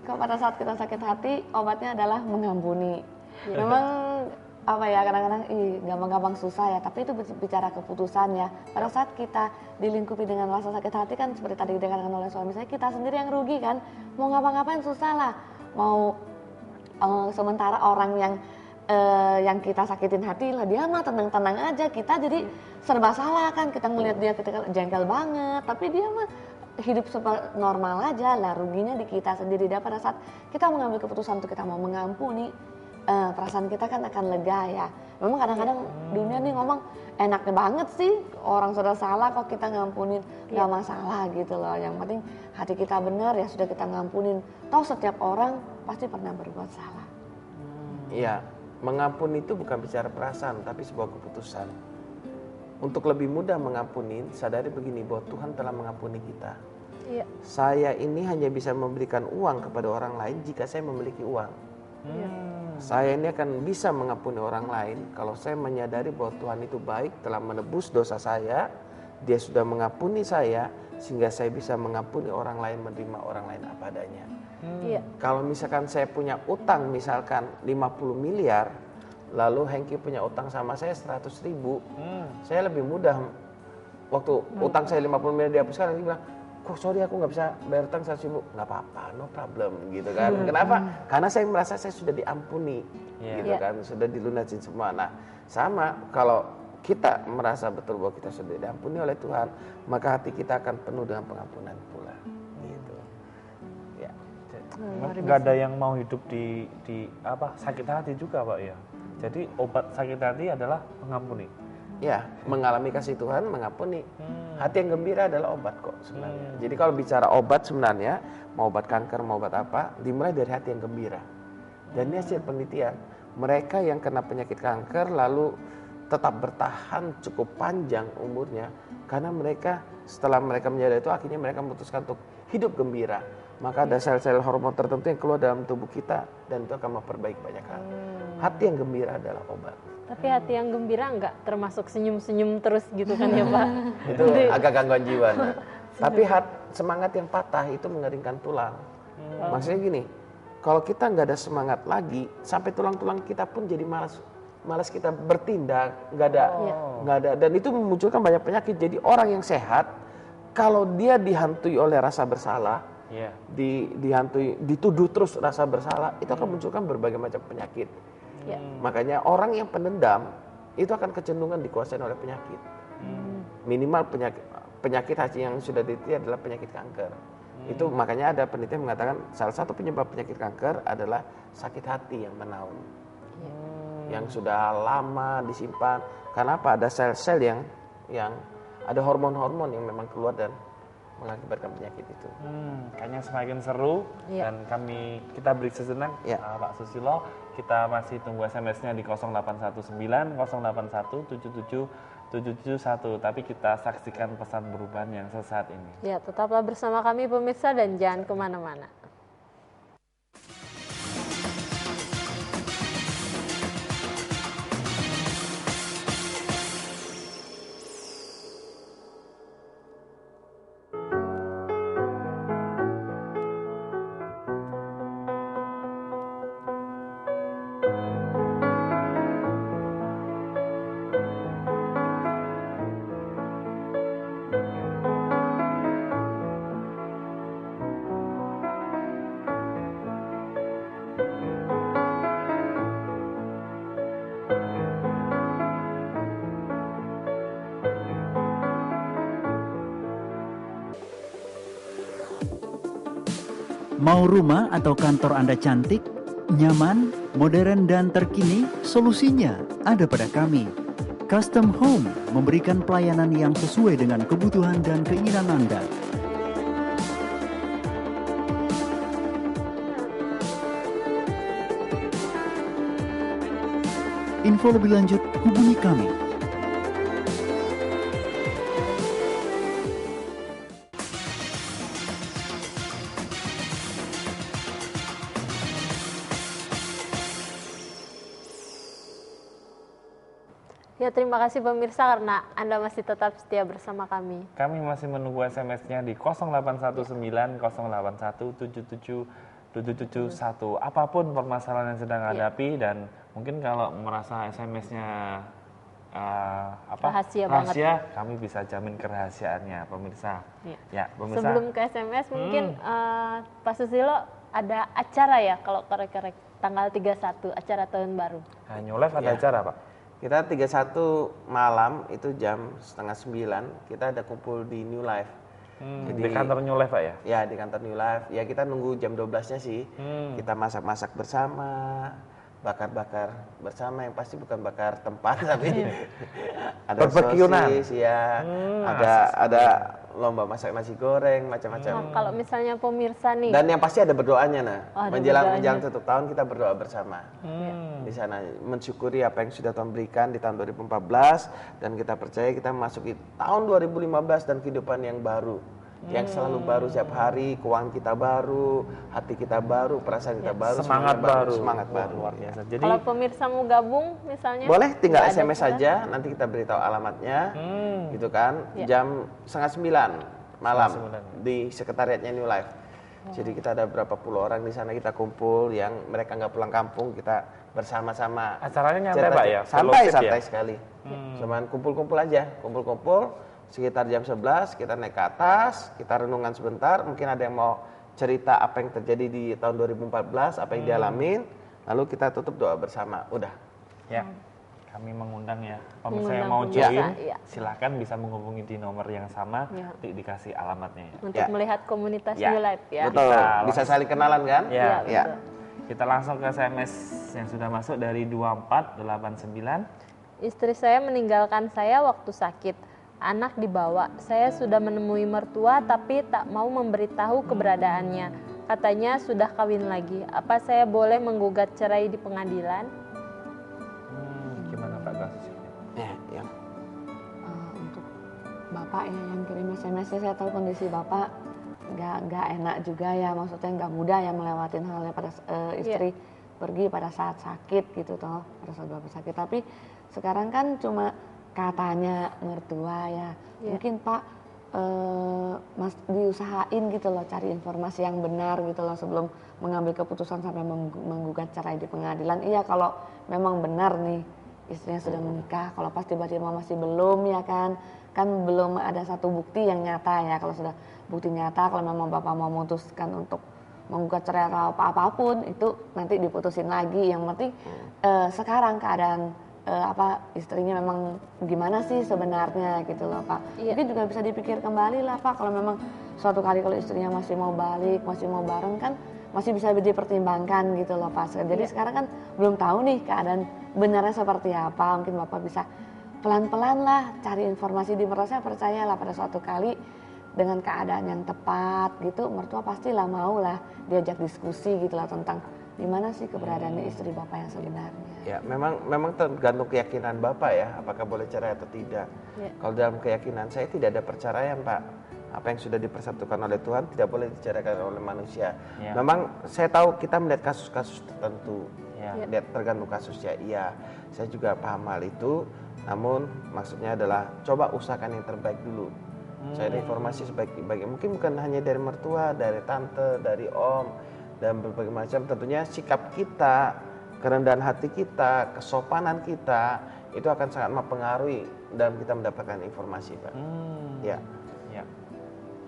Kalau pada saat kita sakit hati, obatnya adalah mengampuni. Memang apa ya, kadang-kadang gampang-gampang susah ya, tapi itu bicara keputusan ya. Pada saat kita dilingkupi dengan rasa sakit hati kan seperti tadi dikatakan oleh suami saya, kita sendiri yang rugi kan. Mau ngapa-ngapain susah lah. Mau sementara orang yang kita sakitin hati lah, dia mah tenang-tenang aja, kita jadi serba salah kan. Kita ngelihat dia ketika jengkel banget, tapi dia mah hidup normal aja lah. Ruginya di kita sendiri. Dan pada saat kita mengambil keputusan untuk kita mau mengampuni, perasaan kita kan akan lega ya. Memang kadang-kadang dunia nih ngomong enaknya banget sih, orang sudah salah kok kita ngampunin, gak masalah gitu loh. Yang penting hati kita benar, ya sudah kita ngampunin. Toh setiap orang pasti pernah berbuat salah. Iya, mengampuni itu bukan bicara perasaan, tapi sebuah keputusan. untuk lebih mudah mengampuni, sadari begini bahwa Tuhan telah mengampuni kita. Iya. Saya ini hanya bisa memberikan uang kepada orang lain jika saya memiliki uang. Saya ini akan bisa mengampuni orang lain kalau saya menyadari bahwa Tuhan itu baik, telah menebus dosa saya, Dia sudah mengampuni saya, sehingga saya bisa mengampuni orang lain, menerima orang lain apa adanya. Iya. Kalau misalkan saya punya utang misalkan 50 miliar, lalu Hengki punya utang sama saya 100.000, saya lebih mudah waktu utang saya 50 miliar dihapuskan, Hengki bilang, kok sorry aku nggak bisa bayar utang 100.000, nggak apa-apa, no problem gitu kan. Kenapa? Karena saya merasa saya sudah diampuni, gitu kan, sudah dilunasin semua. Nah, sama kalau kita merasa betul bahwa kita sudah diampuni oleh Tuhan, maka hati kita akan penuh dengan pengampunan pula, gitu. Ya. Nggak ada yang mau hidup di sakit hati juga, Pak ya. Jadi obat sakit hati adalah mengampuni. Ya, mengalami kasih Tuhan, mengampuni. Hati yang gembira adalah obat kok sebenarnya. Jadi kalau bicara obat sebenarnya, mau obat kanker, mau obat apa, dimulai dari hati yang gembira. Dan ini hasil penelitian. Mereka yang kena penyakit kanker lalu tetap bertahan cukup panjang umurnya, karena mereka setelah mereka menyadari itu, akhirnya mereka memutuskan untuk hidup gembira. Maka ada sel-sel hormon tertentu yang keluar dalam tubuh kita, dan itu akan memperbaiki banyak hal. Hati yang gembira adalah obat. Tapi hati yang gembira enggak termasuk senyum-senyum terus gitu kan ya Pak? Itu agak gangguan jiwa. Nah. Tapi semangat yang patah itu mengeringkan tulang. Maksudnya gini, kalau kita nggak ada semangat lagi, sampai tulang-tulang kita pun jadi malas kita bertindak, nggak ada, dan itu memunculkan banyak penyakit. Jadi orang yang sehat, kalau dia dihantui oleh rasa bersalah, dituduh terus rasa bersalah, itu akan munculkan berbagai macam penyakit. Makanya orang yang pendendam itu akan kecenderungan dikuasai oleh penyakit. Minimal penyakit hati yang sudah diteliti adalah penyakit kanker. Itu makanya ada penelitian mengatakan salah satu penyebab penyakit kanker adalah sakit hati yang menaun. Yang sudah lama disimpan. Karena apa? Ada sel-sel yang ada hormon-hormon yang memang keluar dan mengakibatkan penyakit itu. Kayaknya semakin seru dan kita break sejenak, Pak Susilo. Kita masih tunggu SMS-nya di 0819 081 77 771. Tapi kita saksikan pesan perubahan yang sesaat ini. Ya, tetaplah bersama kami pemirsa dan jangan kemana-mana. Mau rumah atau kantor Anda cantik, nyaman, modern, dan terkini? Solusinya ada pada kami. Custom Home memberikan pelayanan yang sesuai dengan kebutuhan dan keinginan Anda. Info lebih lanjut, hubungi kami. Ya, terima kasih pemirsa karena Anda masih tetap setia bersama kami. Kami masih menunggu SMS-nya di 0819 081 77 771. Apapun permasalahan yang sedang hadapi, dan mungkin kalau merasa SMS-nya rahasia, kami bisa jamin kerahasiaannya, pemirsa. Ya, pemirsa. Sebelum ke SMS mungkin Pak Susilo ada acara ya, kalau korek-korek tanggal 31 acara tahun baru. Nah, New Life ada acara, Pak? Kita 31 malam itu jam 8:30 kita ada kumpul di New Life. Jadi, di kantor New Life, Pak ya? Ya, di kantor New Life. Ya, kita nunggu jam 12-nya sih. Kita masak-masak bersama, bakar-bakar bersama, yang pasti bukan bakar tempat tapi ada sosis ya. Ada lomba masak nasi goreng, macam-macam. Nah, kalau misalnya pemirsa nih, Dan yang pasti ada berdoanya nah. ada Menjelang berdoanya. tutup tahun kita berdoa bersama. Di sana mensyukuri apa yang sudah Tuhan berikan di tahun 2014 dan kita percaya kita memasuki tahun 2015 dan kehidupan yang baru. Yang selalu baru setiap hari, keuangan kita baru, hati kita baru, perasaan kita baru, Semangat semuanya baru. semangat Wah, baru. luar biasa. Jadi kalau pemirsa mau gabung misalnya, Boleh tinggal nggak ada SMS kita. saja, nanti kita beritahu alamatnya, gitu kan, Ya. jam 8:30 malam 8:30. di sekretariatnya New Life. Jadi kita ada berapa puluh orang di sana kita kumpul, yang mereka nggak pulang kampung kita bersama-sama. acaranya nyantai Cerita- Pak ya? Santai, Fellowship santai ya? sekali. Cuman kumpul-kumpul aja, kumpul-kumpul sekitar jam 11 kita naik ke atas, kita renungan sebentar, mungkin ada yang mau cerita apa yang terjadi di tahun 2014, apa yang dialamin, lalu kita tutup doa bersama. Udah. Ya, kami mengundang ya. Pemirsa Mengundang yang mau pemirsa, join, iya. silakan bisa menghubungi di nomor yang sama, Ya. dikasih alamatnya ya. Untuk Ya. melihat komunitas Ya. New Life ya. Betul. Kita Bisa saling kenalan kan? Ya. Ya. betul. Kita langsung ke SMS yang sudah masuk dari 2489. Istri saya meninggalkan saya waktu sakit. Anak dibawa. Saya sudah menemui mertua tapi tak mau memberitahu keberadaannya. Katanya sudah kawin lagi. Apa saya boleh menggugat cerai di pengadilan? Gimana Pak kasusnya? Ya. Untuk bapak ya yang kirim SMS, saya tahu kondisi bapak nggak enak juga ya, maksudnya nggak mudah ya melewatin halnya pada istri pergi pada saat sakit gitu toh, pada saat bapak sakit. Tapi sekarang kan cuma katanya mertua ya, mungkin Pak Mas diusahain gitu loh, cari informasi yang benar gitu loh sebelum mengambil keputusan sampai menggugat cerai di pengadilan. Iya kalau memang benar nih istrinya sudah menikah, kalau pas tiba-tiba masih belum ya kan belum ada satu bukti yang nyata ya. Kalau sudah bukti nyata, kalau memang bapak mau memutuskan untuk menggugat cerai atau apapun itu nanti diputusin lagi. Yang penting sekarang keadaan istrinya memang gimana sih sebenarnya gitu loh Pak. Iya. Mungkin juga bisa dipikir kembali lah Pak, kalau memang suatu kali kalau istrinya masih mau balik, masih mau bareng kan masih bisa dipertimbangkan gitu loh Pak. Jadi sekarang kan belum tahu nih keadaan benarnya seperti apa. Mungkin Bapak bisa pelan-pelan lah cari informasi di mertua. Saya percayalah pada suatu kali dengan keadaan yang tepat gitu, mertua pastilah mau lah diajak diskusi gitu lah tentang di mana sih keberadaannya istri Bapak yang sebenarnya. Ya, memang tergantung keyakinan Bapak ya, apakah boleh cerai atau tidak. Ya. Kalau dalam keyakinan saya tidak ada perceraian, Pak. Apa yang sudah dipersatukan oleh Tuhan tidak boleh diceraikan oleh manusia. Ya. Memang saya tahu kita melihat kasus-kasus tertentu. Ya. Lihat tergantung kasusnya. Iya, saya juga paham hal itu. Namun maksudnya adalah coba usahakan yang terbaik dulu. Cari informasi sebaik-baiknya. Mungkin bukan hanya dari mertua, dari tante, dari om, dan berbagai macam. Tentunya sikap kita, kerendahan hati kita, kesopanan kita itu akan sangat mempengaruhi dalam kita mendapatkan informasi, Pak. Ya. Ya.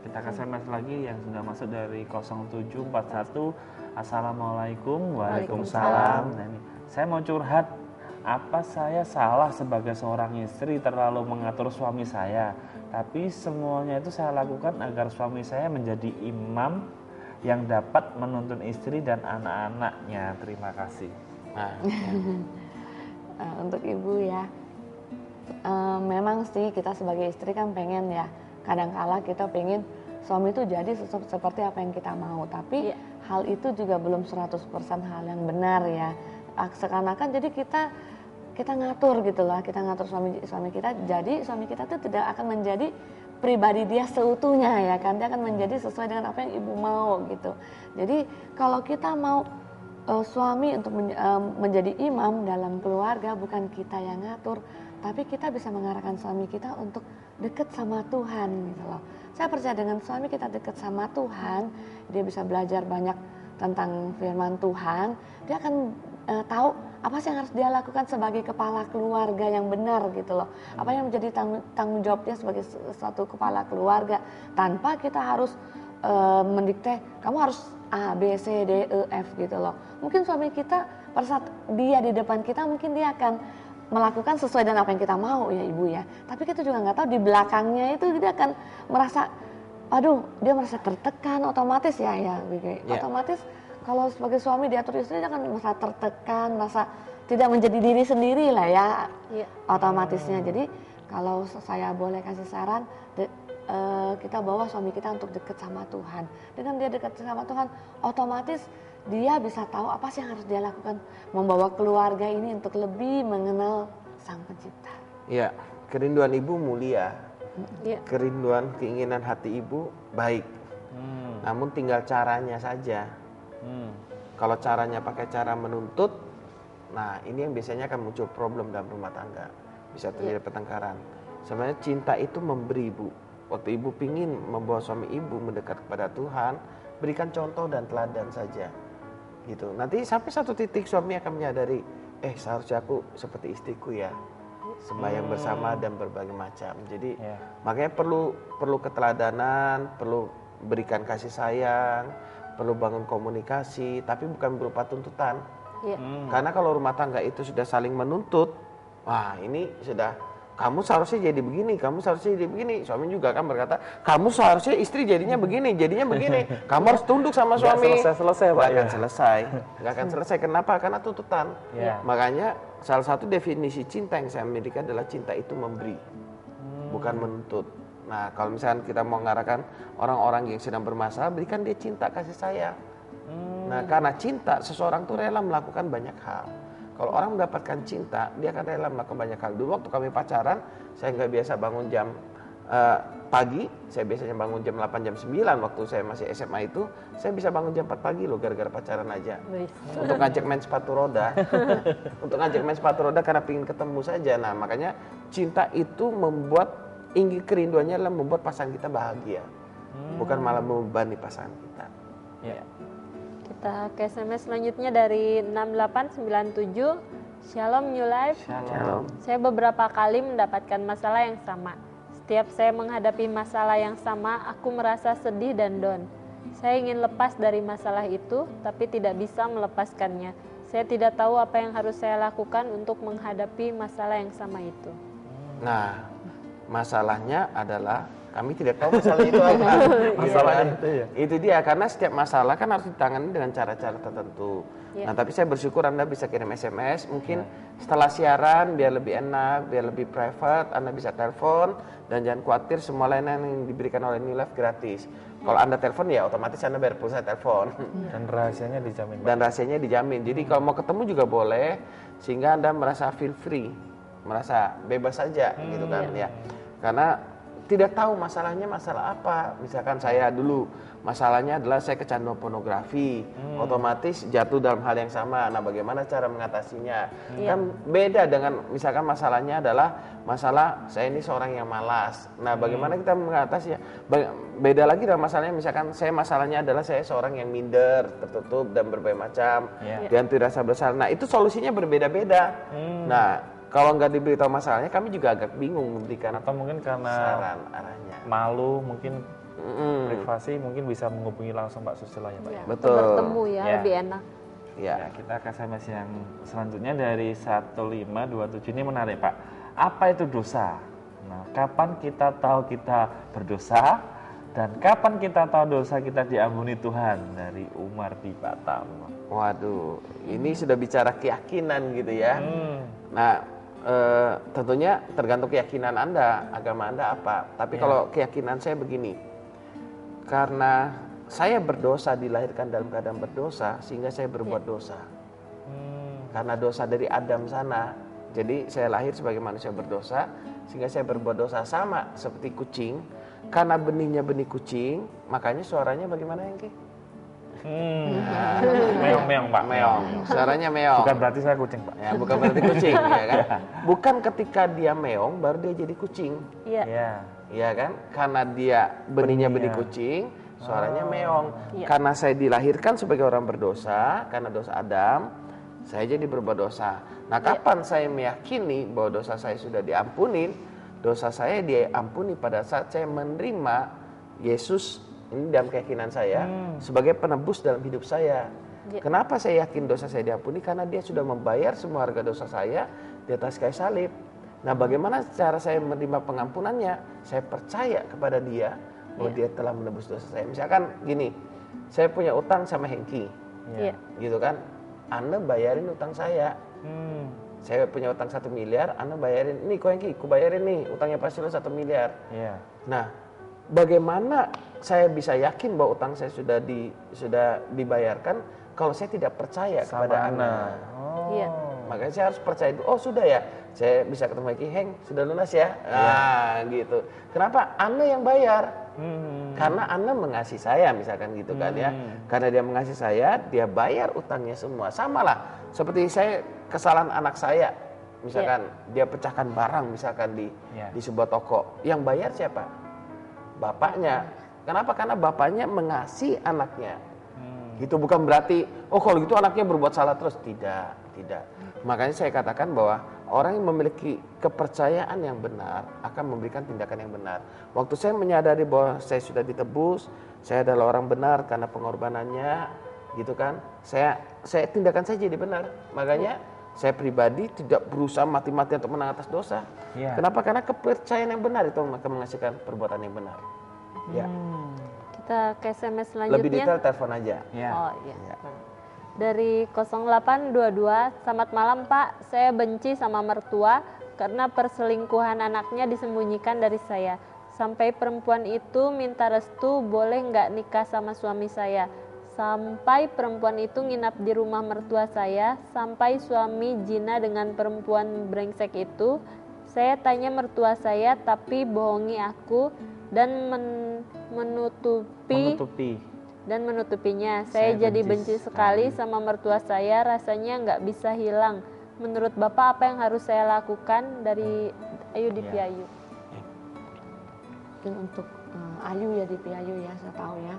Kita ke SMS lagi yang sudah masuk dari 0741. Assalamualaikum. Waalaikumsalam. Nah, ini, saya mau curhat. Apa saya salah sebagai seorang istri terlalu mengatur suami saya? Tapi semuanya itu saya lakukan agar suami saya menjadi imam yang dapat menuntun istri dan anak-anaknya. Terima kasih. Nah, Untuk ibu ya, memang sih kita sebagai istri kan pengen ya, kadangkala kita pengen suami itu jadi seperti apa yang kita mau, tapi hal itu juga belum 100% hal yang benar ya. Seakan-akan jadi kita ngatur gitu lah, kita ngatur suami kita, jadi suami kita tuh tidak akan menjadi pribadi dia seutuhnya ya kan, dia akan menjadi sesuai dengan apa yang ibu mau gitu. Jadi kalau kita mau suami untuk menjadi imam dalam keluarga, bukan kita yang ngatur, tapi kita bisa mengarahkan suami kita untuk dekat sama Tuhan gitu loh. Saya percaya dengan suami kita dekat sama Tuhan, dia bisa belajar banyak tentang firman Tuhan, dia akan tahu apa sih yang harus dia lakukan sebagai kepala keluarga yang benar gitu loh. Apa yang menjadi tanggung jawabnya sebagai suatu kepala keluarga, tanpa kita harus mendikte kamu harus A, B, C, D, E, F gitu loh. Mungkin suami kita pada saat dia di depan kita mungkin dia akan melakukan sesuai dengan apa yang kita mau ya ibu ya. Tapi kita juga nggak tahu di belakangnya itu dia akan merasa, aduh dia merasa tertekan otomatis ya. Otomatis kalau sebagai suami diatur istri dia akan merasa tertekan, merasa tidak menjadi diri sendiri lah ya. Otomatisnya. Jadi kalau saya boleh kasih saran, kita bawa suami kita untuk dekat sama Tuhan. Dengan dia dekat sama Tuhan, otomatis dia bisa tahu apa sih yang harus dia lakukan, membawa keluarga ini untuk lebih mengenal Sang Pencipta. Ya, kerinduan ibu mulia, Iya. kerinduan keinginan hati ibu baik. Namun tinggal caranya saja. Kalau caranya pakai cara menuntut, nah ini yang biasanya akan muncul problem dalam rumah tangga. Bisa terjadi pertengkaran. Sebenarnya cinta itu memberi, Bu. Waktu ibu pingin membawa suami ibu mendekat kepada Tuhan, berikan contoh dan teladan saja. Gitu. Nanti sampai satu titik suami akan menyadari, seharusnya aku seperti istriku ya. Sembahyang bersama dan berbagai macam. Jadi makanya perlu keteladanan, perlu berikan kasih sayang, perlu bangun komunikasi, tapi bukan berupa tuntutan. Iya. Karena kalau rumah tangga itu sudah saling menuntut, wah ini sudah, kamu seharusnya jadi begini, kamu seharusnya jadi begini. Suami juga kan berkata, kamu seharusnya istri jadinya begini, kamu harus tunduk sama suami. Nggak selesai, Pak. Nggak akan selesai. Nggak akan selesai. Kenapa? Karena tuntutan. Iya. Makanya salah satu definisi cinta yang saya miliki adalah cinta itu memberi, bukan menuntut. Nah, kalau misalkan kita mau mengarahkan orang-orang yang sedang bermasalah, berikan dia cinta, kasih sayang. Nah, karena cinta, seseorang tuh rela melakukan banyak hal. Kalau orang mendapatkan cinta, dia akan rela melakukan banyak hal. Dulu waktu kami pacaran, saya nggak biasa bangun jam pagi, saya biasanya bangun jam 8, jam 9. Waktu saya masih SMA itu, saya bisa bangun jam 4 pagi loh, gara-gara pacaran aja. Untuk ngajak main sepatu roda. Untuk ngajak main sepatu roda karena pengen ketemu saja. Nah, makanya cinta itu membuat, kerinduannya adalah membuat pasangan kita bahagia. Bukan malah membebani pasangan kita. Ya. Kita ke SMS selanjutnya dari 6897. Shalom New Life. Shalom. Saya beberapa kali mendapatkan masalah yang sama. Setiap saya menghadapi masalah yang sama, aku merasa sedih dan down. Saya ingin lepas dari masalah itu, tapi tidak bisa melepaskannya. Saya tidak tahu apa yang harus saya lakukan untuk menghadapi masalah yang sama itu. Nah, masalahnya adalah kami tidak tahu masalah itu apa. Masalahnya itu ya. Itu dia, karena setiap masalah kan harus ditangani dengan cara-cara tertentu. Ya. Nah, tapi saya bersyukur Anda bisa kirim SMS, mungkin setelah siaran biar lebih enak, biar lebih private, Anda bisa telepon, dan jangan khawatir, semua layanan yang diberikan oleh New Life gratis. Kalau Anda telepon ya otomatis Anda bayar pulsa telepon. Dan rahasianya dijamin, Pak. Dan rahasianya dijamin. Jadi kalau mau ketemu juga boleh, sehingga Anda merasa feel free, merasa bebas saja gitu kan ya. Karena tidak tahu masalahnya masalah apa. Misalkan saya dulu masalahnya adalah saya kecanduan pornografi, otomatis jatuh dalam hal yang sama. Nah, bagaimana cara mengatasinya? Kan beda dengan misalkan masalahnya adalah masalah saya ini seorang yang malas. Nah, bagaimana kita mengatasinya? Beda lagi dengan masalahnya, misalkan saya masalahnya adalah saya seorang yang minder, tertutup dan berbagai macam, dan tidak rasa bersalah. Nah, itu solusinya berbeda-beda. Nah, kalau nggak diberitahu masalahnya, kami juga agak bingung memberikan Atau mungkin karena saran arahnya. malu, mungkin privasi, mungkin bisa menghubungi langsung Mbak Susila ya, Pak. Ya, Betul. bertemu ya, Ya. lebih enak. Ya. Ya, kita ke SMS yang selanjutnya dari 1527. Ini menarik, Pak. Apa itu dosa? Nah, kapan kita tahu kita berdosa? Dan kapan kita tahu dosa kita diampuni Tuhan? Dari Umar di Batam. Waduh, ini sudah bicara keyakinan gitu ya. Nah, tentunya tergantung keyakinan Anda, agama Anda apa. Tapi kalau keyakinan saya begini, karena saya berdosa, dilahirkan dalam keadaan berdosa, sehingga saya berbuat dosa. Karena dosa dari Adam sana, jadi saya lahir sebagai manusia berdosa, sehingga saya berbuat dosa. Sama seperti kucing, karena benihnya benih kucing, makanya suaranya bagaimana Hengki? Meong-meong, Pak. Meong, suaranya meong. Bukan berarti saya kucing, Pak. Ya, bukan berarti kucing, ya kan? Bukan ketika dia meong baru dia jadi kucing, Iya. Iya. ya kan? Karena dia benihnya benih kucing, suaranya meong. Karena saya dilahirkan sebagai orang berdosa, karena dosa Adam, saya jadi berbuat dosa. Nah, kapan saya meyakini bahwa dosa saya sudah diampuni? Dosa saya diampuni pada saat saya menerima Yesus, ini dalam keyakinan saya, sebagai penebus dalam hidup saya. Kenapa saya yakin dosa saya diampuni? Karena dia sudah membayar semua harga dosa saya di atas kayu salib. Nah, bagaimana cara saya menerima pengampunannya? Saya percaya kepada dia bahwa dia telah menebus dosa saya. Misalkan gini, saya punya utang sama Hengki, Iya. gitu kan? Anda bayarin utang saya. Saya punya utang 1 miliar, Anda bayarin. Nih kok Hengki, aku bayarin nih, utangnya pasti lo 1 miliar. Iya. Nah, bagaimana saya bisa yakin bahwa utang saya sudah dibayarkan kalau saya tidak percaya kepada Ana. Iya. Makanya saya harus percaya dulu. Oh sudah ya, saya bisa ketemu lagi, Heng sudah lunas ya. Nah gitu. Kenapa? Ana yang bayar. Karena Ana mengasihi saya misalkan gitu kan ya. Karena dia mengasihi saya, dia bayar utangnya semua. Sama lah seperti saya kesalahan anak saya. Misalkan dia pecahkan barang misalkan di sebuah toko. Yang bayar siapa? Bapaknya. Kenapa? Karena bapaknya mengasihi anaknya. Gitu bukan berarti oh kalau gitu anaknya berbuat salah terus. Tidak. Makanya saya katakan bahwa orang yang memiliki kepercayaan yang benar akan memberikan tindakan yang benar. Waktu saya menyadari bahwa saya sudah ditebus, saya adalah orang benar karena pengorbanannya, gitu kan. Saya tindakan saya jadi benar. Makanya saya pribadi tidak berusaha mati-matian untuk menang atas dosa. Kenapa? Karena kepercayaan yang benar itu akan menghasilkan perbuatan yang benar. Ya. Kita ke SMS selanjutnya. Lebih detail telepon aja. Oh iya. Dari 0822, selamat malam Pak, saya benci sama mertua karena perselingkuhan anaknya disembunyikan dari saya. Sampai perempuan itu minta restu boleh nggak nikah sama suami saya. Sampai perempuan itu nginap di rumah mertua saya, sampai suami zina dengan perempuan brengsek itu. Saya tanya mertua saya tapi bohongi aku dan menutupinya. Saya jadi benci sekali sama mertua saya, rasanya nggak bisa hilang. Menurut Bapak apa yang harus saya lakukan? Dari Ayu Dipi Ayu. Mungkin untuk Ayu ya, Dipi Ayu ya, saya tahu ya.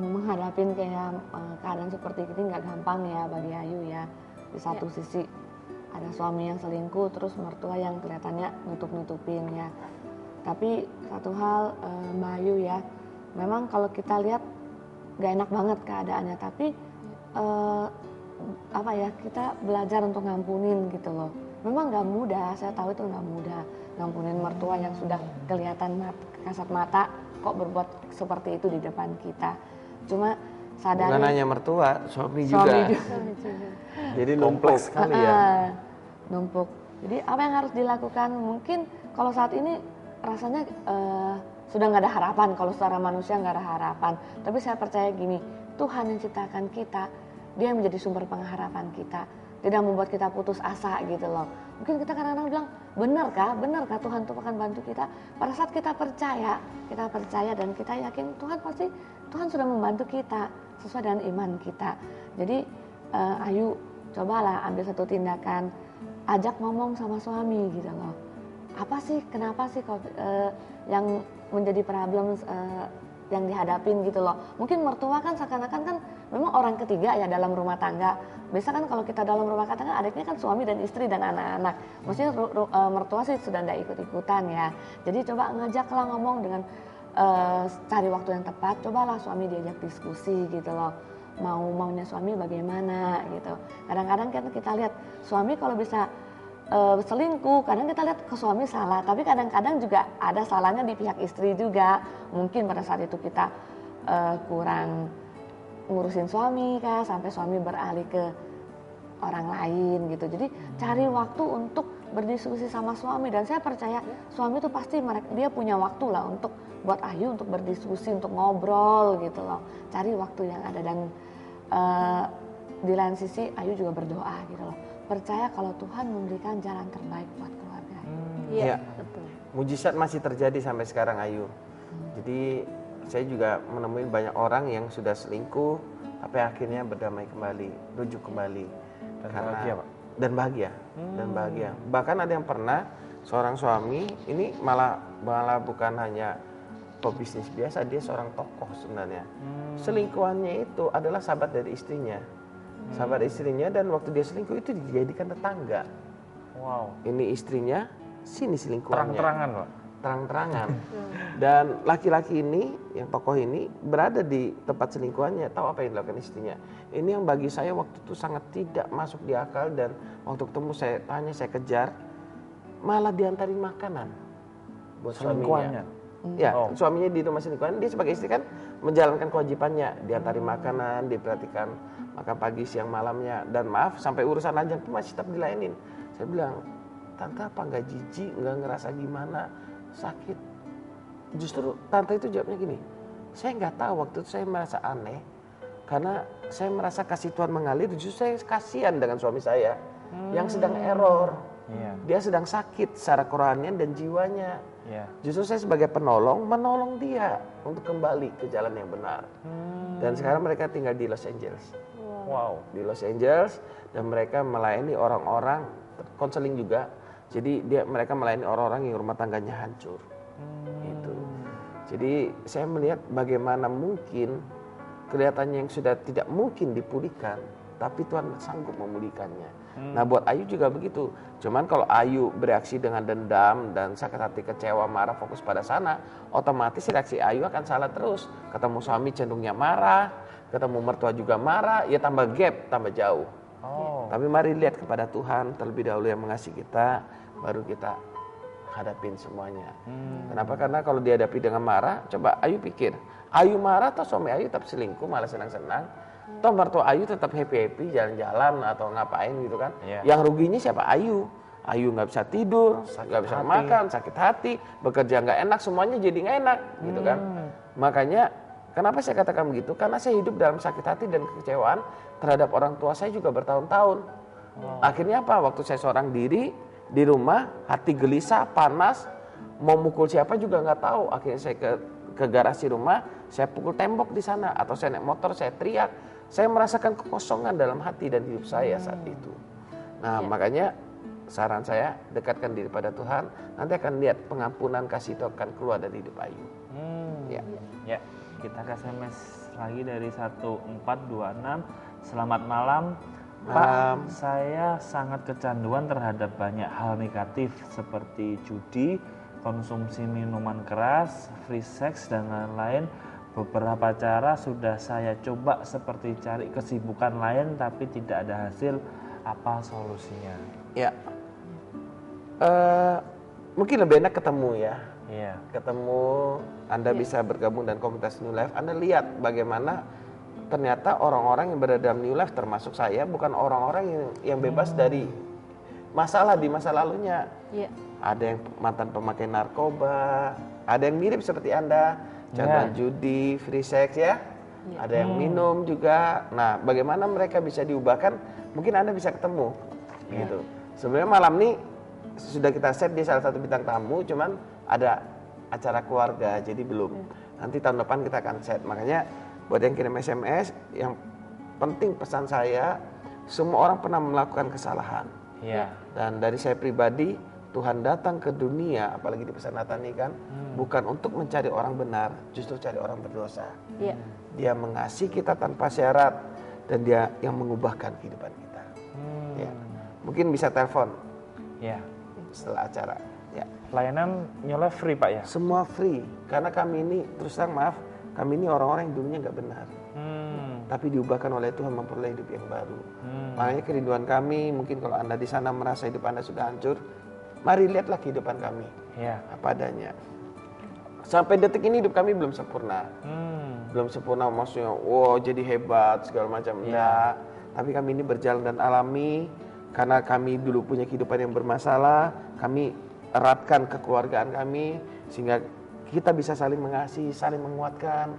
Menghadapin kayak keadaan seperti ini nggak gampang ya bagi Ayu ya. Di satu sisi ada suami yang selingkuh, terus mertua yang kelihatannya nutup-nutupin ya. Tapi satu hal Mbak Ayu ya, memang kalau kita lihat gak enak banget keadaannya, tapi kita belajar untuk ngampunin gitu loh. Memang gak mudah, saya tahu itu gak mudah ngampunin mertua yang sudah kelihatan kasat mata kok berbuat seperti itu di depan kita. Cuma sadari. Bukan hanya mertua, suami juga. Jadi numpuk sekali ya. Numpuk. Jadi apa yang harus dilakukan? Mungkin kalau saat ini rasanya sudah nggak ada harapan, kalau secara manusia nggak ada harapan. Tapi saya percaya gini, Tuhan yang ciptakan kita, Dia yang menjadi sumber pengharapan kita, tidak membuat kita putus asa gitu loh. Mungkin kita kadang-kadang bilang, benarkah Tuhan tuh akan bantu kita? Pada saat kita percaya dan kita yakin Tuhan sudah membantu kita sesuai dengan iman kita. Jadi Ayu, cobalah ambil satu tindakan, ajak ngomong sama suami gitu loh. Kenapa sih yang menjadi problem yang dihadapin gitu loh. Mungkin mertua kan seakan-akan kan memang orang ketiga ya dalam rumah tangga. Biasa kan kalau kita dalam rumah tangga adiknya kan suami dan istri dan anak-anak. Maksudnya mertua sih sudah tidak ikut-ikutan ya. Jadi coba ngajaklah ngomong dengan cari waktu yang tepat. Cobalah suami diajak diskusi gitu loh. Maunya suami bagaimana gitu. Kadang-kadang kan kita lihat suami kalau bisa selingkuh, kadang kita lihat ke suami salah, tapi kadang-kadang juga ada salahnya di pihak istri juga. Mungkin pada saat itu kita kurang ngurusin suami kah, sampai suami beralih ke orang lain gitu. Jadi cari waktu untuk berdiskusi sama suami, dan saya percaya suami itu pasti dia punya waktu lah untuk buat Ayu untuk berdiskusi, untuk ngobrol gitu loh. Cari waktu yang ada, dan di lain sisi Ayu juga berdoa gitu loh. Percaya kalau Tuhan memberikan jalan terbaik buat keluarga. Iya, betul. Mujizat masih terjadi sampai sekarang Ayu. Jadi saya juga menemui banyak orang yang sudah selingkuh, tapi akhirnya berdamai kembali, rujuk kembali. Dan bahagia. Bahkan ada yang pernah seorang suami ini malah bukan hanya pebisnis biasa, dia seorang tokoh sebenarnya. Selingkuhannya itu adalah sahabat dari istrinya. Dan waktu dia selingkuh itu dijadikan tetangga. Wow. Ini istrinya, sini selingkuhannya. Terang-terangan, Pak. Terang-terangan. Dan laki-laki ini, yang tokoh ini berada di tempat selingkuhannya, tahu apa yang dilakukan istrinya. Ini yang bagi saya waktu itu sangat tidak masuk di akal, dan waktu ketemu saya tanya, saya kejar, malah diantarin makanan buat suaminya. Ya, suaminya di rumah selingkuhan, dia sebagai istri kan menjalankan kewajibannya, diantarin makanan, diperhatikan makan pagi, siang, malamnya, dan maaf sampai urusan lajang pun masih tetap dilayanin. Saya bilang, tante apa nggak jijik, nggak ngerasa gimana, sakit? justru tante itu jawabnya gini, saya nggak tahu, waktu itu saya merasa aneh karena saya merasa kasih Tuhan mengalir, justru saya kasihan dengan suami saya yang sedang error. Dia sedang sakit secara kerohanian dan jiwanya. Justru saya sebagai penolong menolong dia untuk kembali ke jalan yang benar. Dan sekarang mereka tinggal di Los Angeles. Di Los Angeles, dan mereka melayani orang-orang, konseling juga. Jadi mereka melayani orang-orang yang rumah tangganya hancur. Gitu. Jadi saya melihat bagaimana mungkin kelihatannya yang sudah tidak mungkin dipulihkan, tapi Tuhan sanggup memulihkannya. Nah buat Ayu juga begitu. Cuman kalau Ayu bereaksi dengan dendam dan sakit hati, kecewa, marah, fokus pada sana, otomatis reaksi Ayu akan salah terus. Ketemu suami cenderungnya marah, ketemu mertua juga marah, ya tambah gap, tambah jauh. Tapi mari lihat kepada Tuhan terlebih dahulu yang mengasihi kita, baru kita hadapin semuanya. Kenapa? Karena kalau dihadapi dengan marah, coba Ayu pikir, Ayu marah atau suami Ayu tetap selingkuh, malah senang-senang. Toh mertua Ayu tetap happy-happy, jalan-jalan atau ngapain gitu kan. Yang ruginya siapa? Ayu. Ayu nggak bisa tidur, nggak bisa makan, sakit hati, bekerja nggak enak, semuanya jadi nggak enak gitu kan. Makanya kenapa saya katakan begitu? Karena saya hidup dalam sakit hati dan kekecewaan terhadap orang tua saya juga bertahun-tahun. Akhirnya apa? Waktu saya seorang diri di rumah, hati gelisah, panas, mau mukul siapa juga nggak tahu. Akhirnya saya ke garasi rumah, saya pukul tembok di sana, atau saya naik motor, saya teriak. Saya merasakan kekosongan dalam hati dan hidup saya saat itu. Nah makanya saran saya, dekatkan diri pada Tuhan, nanti akan lihat pengampunan kasih itu akan keluar dari hidup Ayu. Ya, kita ke SMS lagi dari 1426. Selamat malam Pak, saya sangat kecanduan terhadap banyak hal negatif seperti judi, konsumsi minuman keras, free sex, dan lain-lain. Beberapa cara sudah saya coba seperti cari kesibukan lain tapi tidak ada hasil. Apa solusinya? Ya, mungkin lebih enak ketemu ya. Ketemu, Anda bisa bergabung dan komunitas New Life. Anda lihat bagaimana ternyata orang-orang yang berada dalam New Life, termasuk saya, bukan orang-orang yang bebas dari masalah di masa lalunya. Ada yang mantan pemakai narkoba, ada yang mirip seperti Anda, canduan judi, free sex ya. Ada yang minum juga. Nah, bagaimana mereka bisa diubahkan? Mungkin Anda bisa ketemu gitu. Sebenarnya malam ini sudah kita set di salah satu bintang tamu, cuman ada acara keluarga, jadi belum. Nanti tahun depan kita akan set. Makanya buat yang kirim SMS, yang penting pesan saya, semua orang pernah melakukan kesalahan. Dan dari saya pribadi, Tuhan datang ke dunia, apalagi di pesan Natal ini kan, bukan untuk mencari orang benar, justru cari orang berdosa. Dia mengasihi kita tanpa syarat, dan dia yang mengubahkan kehidupan kita. Mungkin bisa telepon setelah acara. Layanan New Life free Pak ya? Semua free, karena kami ini, terus terang maaf, kami ini orang-orang yang dulunya nggak benar. Tapi diubahkan oleh Tuhan memperoleh hidup yang baru. Makanya kerinduan kami, mungkin kalau Anda di sana merasa hidup Anda sudah hancur, mari lihatlah kehidupan kami, apa adanya. Sampai detik ini hidup kami belum sempurna. Belum sempurna maksudnya, wow jadi hebat segala macam. Enggak. Tapi kami ini berjalan dan alami, karena kami dulu punya kehidupan yang bermasalah, kami eratkan kekeluargaan kami, sehingga kita bisa saling mengasihi, saling menguatkan.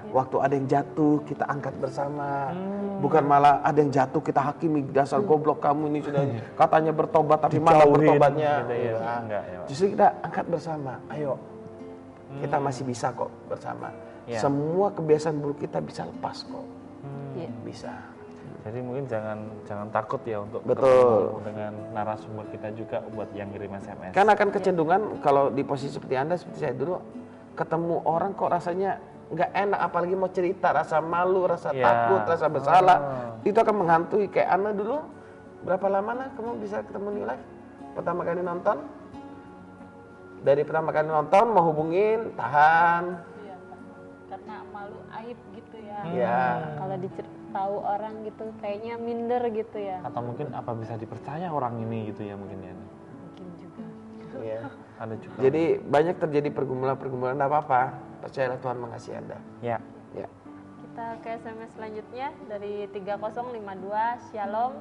Waktu ada yang jatuh, kita angkat bersama. Bukan malah ada yang jatuh, kita hakimi, dasar goblok kamu ini sudah katanya bertobat, tapi malah bertobatnya. Justru kita angkat bersama, ayo. Kita masih bisa kok bersama. Semua kebiasaan buruk kita bisa lepas kok. Bisa. Jadi mungkin jangan takut ya untuk bertemu dengan narasumber kita juga buat yang kirim SMS. Karena akan kecenderungan kalau di posisi seperti Anda, seperti saya dulu, ketemu orang kok rasanya nggak enak, apalagi mau cerita, rasa malu, rasa takut, rasa bersalah, itu akan menghantui. Kayak Anda dulu, berapa lama kamu bisa ketemu New Life? Pertama kali nonton? Dari pertama kali nonton mau hubungin, tahan. Karena malu, aib gitu ya. Kalau tahu orang gitu, kayaknya minder gitu ya. Atau mungkin apa bisa dipercaya orang ini gitu ya mungkin ya. Mungkin juga. Ada juga. Jadi banyak terjadi pergumulan-pergumulan, tidak apa-apa. Percayalah Tuhan mengasihi Anda. Kita ke SMS selanjutnya dari 3052. Shalom,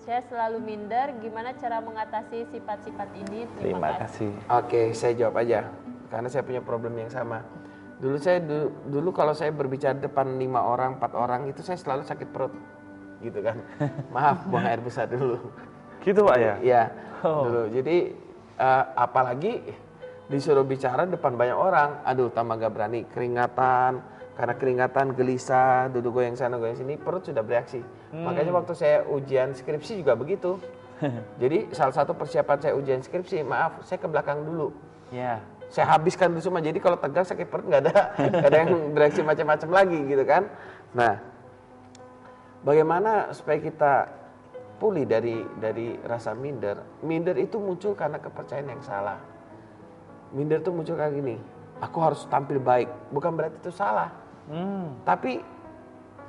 saya selalu minder. Gimana cara mengatasi sifat-sifat ini? Terima kasih. Oke, saya jawab aja. karena saya punya problem yang sama. Dulu kalau saya berbicara depan 5 orang, 4 orang itu saya selalu sakit perut, gitu kan. Maaf, buang air besar dulu. Gitu Pak ya? Iya, dulu. Jadi apalagi disuruh bicara depan banyak orang, aduh tambah gak berani, keringatan. Karena keringatan, gelisah, duduk goyang sana goyang sini, perut sudah bereaksi. Makanya waktu saya ujian skripsi juga begitu. Jadi salah satu persiapan saya ujian skripsi, maaf, saya ke belakang dulu. Ya. Saya habiskan dulu semua. Jadi kalau tegang sakit perut nggak ada yang bereaksi macam-macam lagi gitu kan. Nah, bagaimana supaya kita pulih dari rasa minder? Minder itu muncul karena kepercayaan yang salah. Minder itu muncul kayak gini, aku harus tampil baik. Bukan berarti itu salah. Tapi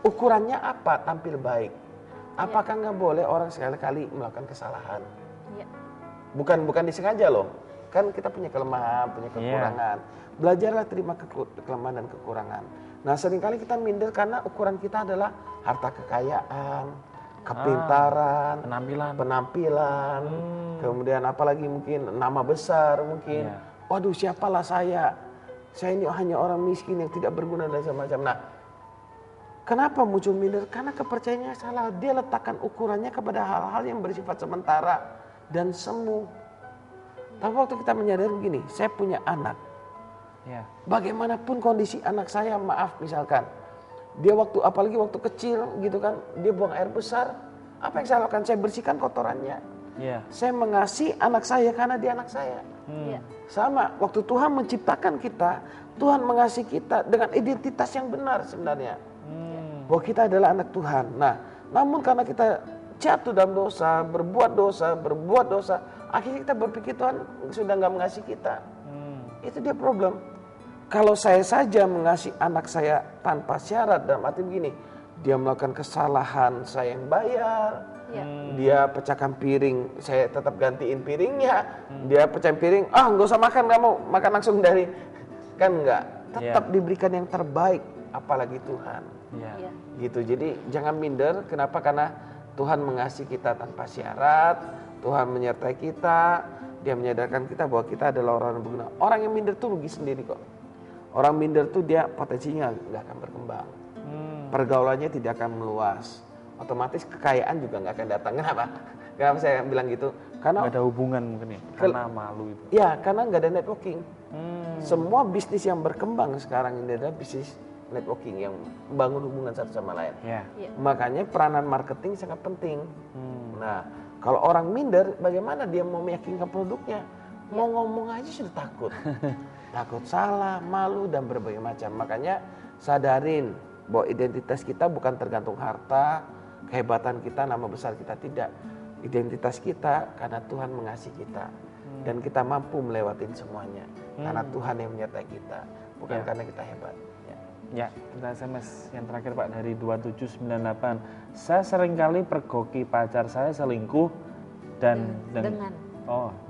ukurannya apa tampil baik? Apakah nggak boleh orang sekali-kali melakukan kesalahan? Iya. Bukan disengaja loh. Kan kita punya kelemahan, punya kekurangan. Belajarlah terima kelemahan dan kekurangan. Nah, seringkali kita minder karena ukuran kita adalah harta kekayaan, kepintaran, penampilan, kemudian apalagi mungkin nama besar mungkin. Waduh, siapalah saya ini hanya orang miskin yang tidak berguna dan semacam. Nah, kenapa muncul minder? Karena kepercayaannya salah. Dia letakkan ukurannya kepada hal-hal yang bersifat sementara dan semu. Tapi waktu kita menyadari begini, saya punya anak. Bagaimanapun kondisi anak saya, maaf misalkan, dia apalagi waktu kecil gitu kan, dia buang air besar. Apa yang saya lakukan? Saya bersihkan kotorannya. Saya mengasihi anak saya karena dia anak saya. Sama, waktu Tuhan menciptakan kita, Tuhan mengasihi kita dengan identitas yang benar sebenarnya. Bahwa kita adalah anak Tuhan. Nah, namun karena kita jatuh dalam dosa, berbuat dosa, akhirnya kita berpikir Tuhan sudah nggak mengasihi kita. Itu dia problem. Kalau saya saja mengasihi anak saya tanpa syarat, dalam arti begini, dia melakukan kesalahan, saya yang bayar. Dia pecahkan piring, saya tetap gantiin piringnya. Dia pecahin piring, nggak usah makan, nggak mau makan langsung dari, kan nggak. Tetap diberikan yang terbaik, apalagi Tuhan. Gitu. Jadi jangan minder. Kenapa? Karena Tuhan mengasihi kita tanpa syarat. Tuhan menyertai kita. Dia menyadarkan kita bahwa kita adalah orang yang berguna. Orang yang minder tuh rugi sendiri kok. Orang minder tuh dia potensinya nggak akan berkembang. Pergaulannya tidak akan meluas. Otomatis kekayaan juga nggak akan datang. Kenapa saya bilang gitu? Karena nggak ada hubungan mungkin ya, karena malu itu. Ya, karena nggak ada networking. Semua bisnis yang berkembang sekarang ini adalah bisnis networking yang membangun hubungan satu sama lain. Makanya peranan marketing sangat penting. Nah, kalau orang minder, bagaimana dia mau meyakinkan produknya? Mau ngomong aja sudah takut. Takut salah, malu, dan berbagai macam. Makanya sadarin bahwa identitas kita bukan tergantung harta, kehebatan kita, nama besar kita, tidak. Identitas kita karena Tuhan mengasihi kita. Dan kita mampu melewatin semuanya. Karena Tuhan yang menyertai kita. Bukan karena kita hebat. Ya, kita SMS yang terakhir Pak dari 2798. Saya seringkali pergoki pacar saya selingkuh dan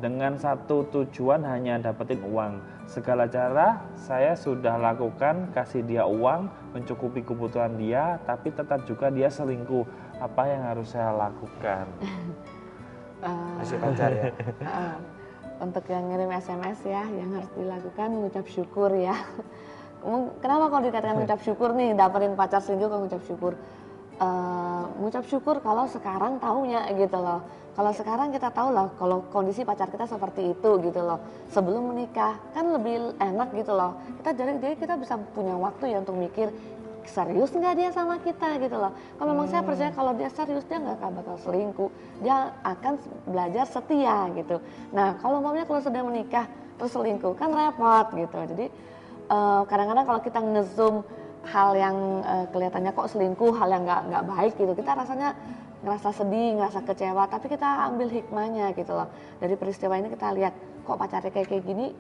dengan satu tujuan hanya dapetin uang. Segala cara saya sudah lakukan, kasih dia uang, mencukupi kebutuhan dia, tapi tetap juga dia selingkuh. Apa yang harus saya lakukan? Masih pacar ya? Untuk yang ngirim SMS ya, yang harus dilakukan mengucap syukur ya. Kenapa kalau dikatakan mengucap syukur nih, dapetin pacar selingkuh kalau mengucap syukur? Mengucap syukur kalau sekarang taunya gitu loh. Kalau sekarang kita tahu lah kalau kondisi pacar kita seperti itu gitu loh. Sebelum menikah kan lebih enak gitu loh. Jadi kita bisa punya waktu ya untuk mikir serius nggak dia sama kita gitu loh. Kalau memang saya percaya kalau dia serius dia nggak akan bakal selingkuh. Dia akan belajar setia gitu. Nah kalau kalau sudah menikah terus selingkuh kan repot gitu. Jadi kadang-kadang kalau kita ngezoom hal yang kelihatannya kok selingkuh, hal yang nggak baik gitu, kita rasanya ngerasa sedih, ngerasa kecewa, tapi kita ambil hikmahnya gitu loh. Dari peristiwa ini kita lihat kok pacarnya kayak gini,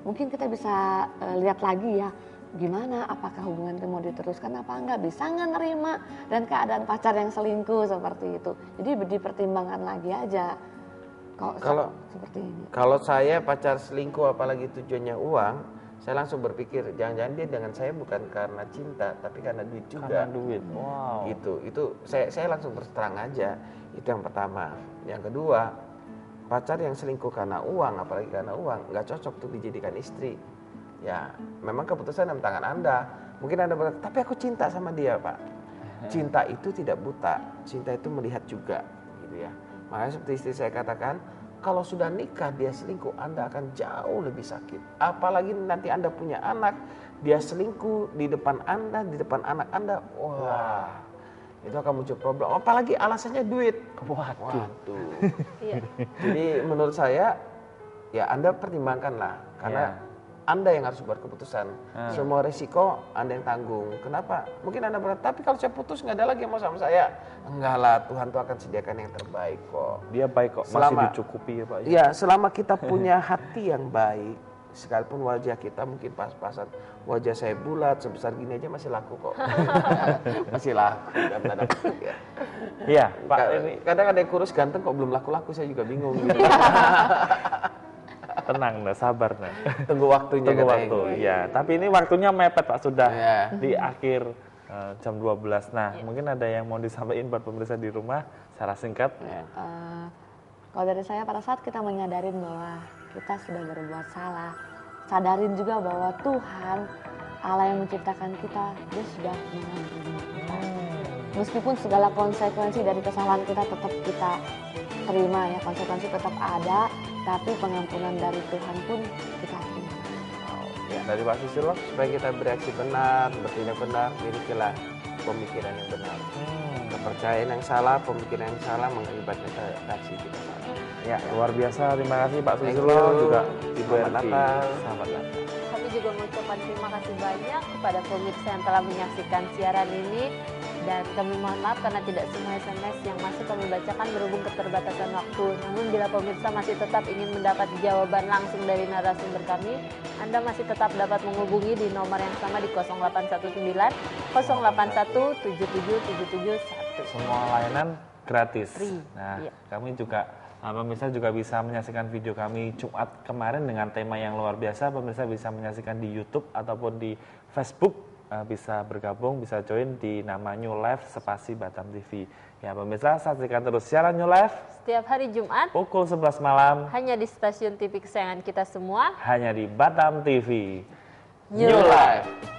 mungkin kita bisa lihat lagi ya, gimana, apakah hubungan itu mau diteruskan apa enggak, bisa nggak nerima dan keadaan pacar yang selingkuh seperti itu. Jadi dipertimbangkan lagi aja. Kalau seperti ini. Kalau saya pacar selingkuh apalagi tujuannya uang, saya langsung berpikir jangan-jangan dia dengan saya bukan karena cinta tapi karena duit juga. Karena duit. Wow. Itu saya langsung terus terang aja. Itu yang pertama. Yang kedua, pacar yang selingkuh karena uang, apalagi karena uang, nggak cocok untuk dijadikan istri. Ya, memang keputusan dalam tangan Anda. Mungkin Anda berkata, tapi aku cinta sama dia, Pak. Cinta itu tidak buta, cinta itu melihat juga, gitu ya. Makanya seperti istri saya katakan, kalau sudah nikah dia selingkuh, Anda akan jauh lebih sakit. Apalagi nanti Anda punya anak, dia selingkuh di depan Anda, di depan anak Anda, wah, itu akan muncul problem. Apalagi alasannya duit. Waduh. Iya. Jadi menurut saya, ya Anda pertimbangkanlah, karena Anda yang harus buat keputusan. Semua resiko Anda yang tanggung. Kenapa? Mungkin Anda berkata, tapi kalau saya putus nggak ada lagi yang mau sama saya. Enggak lah, Tuhan tuh akan sediakan yang terbaik kok. Dia baik kok, masih dicukupi ya Pak. Iya, selama kita punya hati yang baik, sekalipun wajah kita mungkin pas-pasan, wajah saya bulat sebesar gini aja masih laku kok. Masih laku. Iya, Pak. Ini Kadang ada yang kurus ganteng kok belum laku-laku, saya juga bingung. Gitu. tenang, nah, sabar, nah. Tunggu waktunya. Tunggu waktu, ya. Tapi ini waktunya mepet Pak, sudah di Iya. akhir jam 12. Nah, mungkin ada yang mau disampaikan buat pemirsa di rumah secara singkat. Kalau dari saya, pada saat kita menyadarin bahwa kita sudah berbuat salah, sadarin juga bahwa Tuhan Allah yang menciptakan kita, Dia sudah mengampuni kita. Meskipun segala konsekuensi dari kesalahan kita tetap kita terima, ya, konsekuensi tetap ada, tapi pengampunan dari Tuhan pun kita terima. Ya, dari Pak Susilo, supaya kita bereaksi benar, bertindak benar, milikilah pemikiran yang benar. Kepercayaan yang salah, pemikiran yang salah mengakibatkan reaksi kita salah. Ya, luar biasa. Terima kasih Pak Thank Susilo, you. juga Ibu Selamat Erti. Natal. Selamat Natal. Kami juga mengucapkan terima kasih banyak kepada pemirsa yang telah menyaksikan siaran ini. Dan kami mohon maaf karena tidak semua SMS yang masuk kami bacakan berhubung keterbatasan waktu. Namun bila pemirsa masih tetap ingin mendapat jawaban langsung dari narasumber kami, Anda masih tetap dapat menghubungi di nomor yang sama di 0819 081 7777 Semua layanan gratis. Free. Nah, Iya. kami juga pemirsa juga bisa menyaksikan video kami Jumat kemarin dengan tema yang luar biasa. Pemirsa bisa menyaksikan di YouTube ataupun di Facebook. Bisa bergabung, bisa join di nama New Life spasi Batam TV. Ya pemirsa, saksikan terus siaran New Life setiap hari Jumat pukul 11 malam hanya di stasiun TV kesayangan kita semua, hanya di Batam TV. New Life.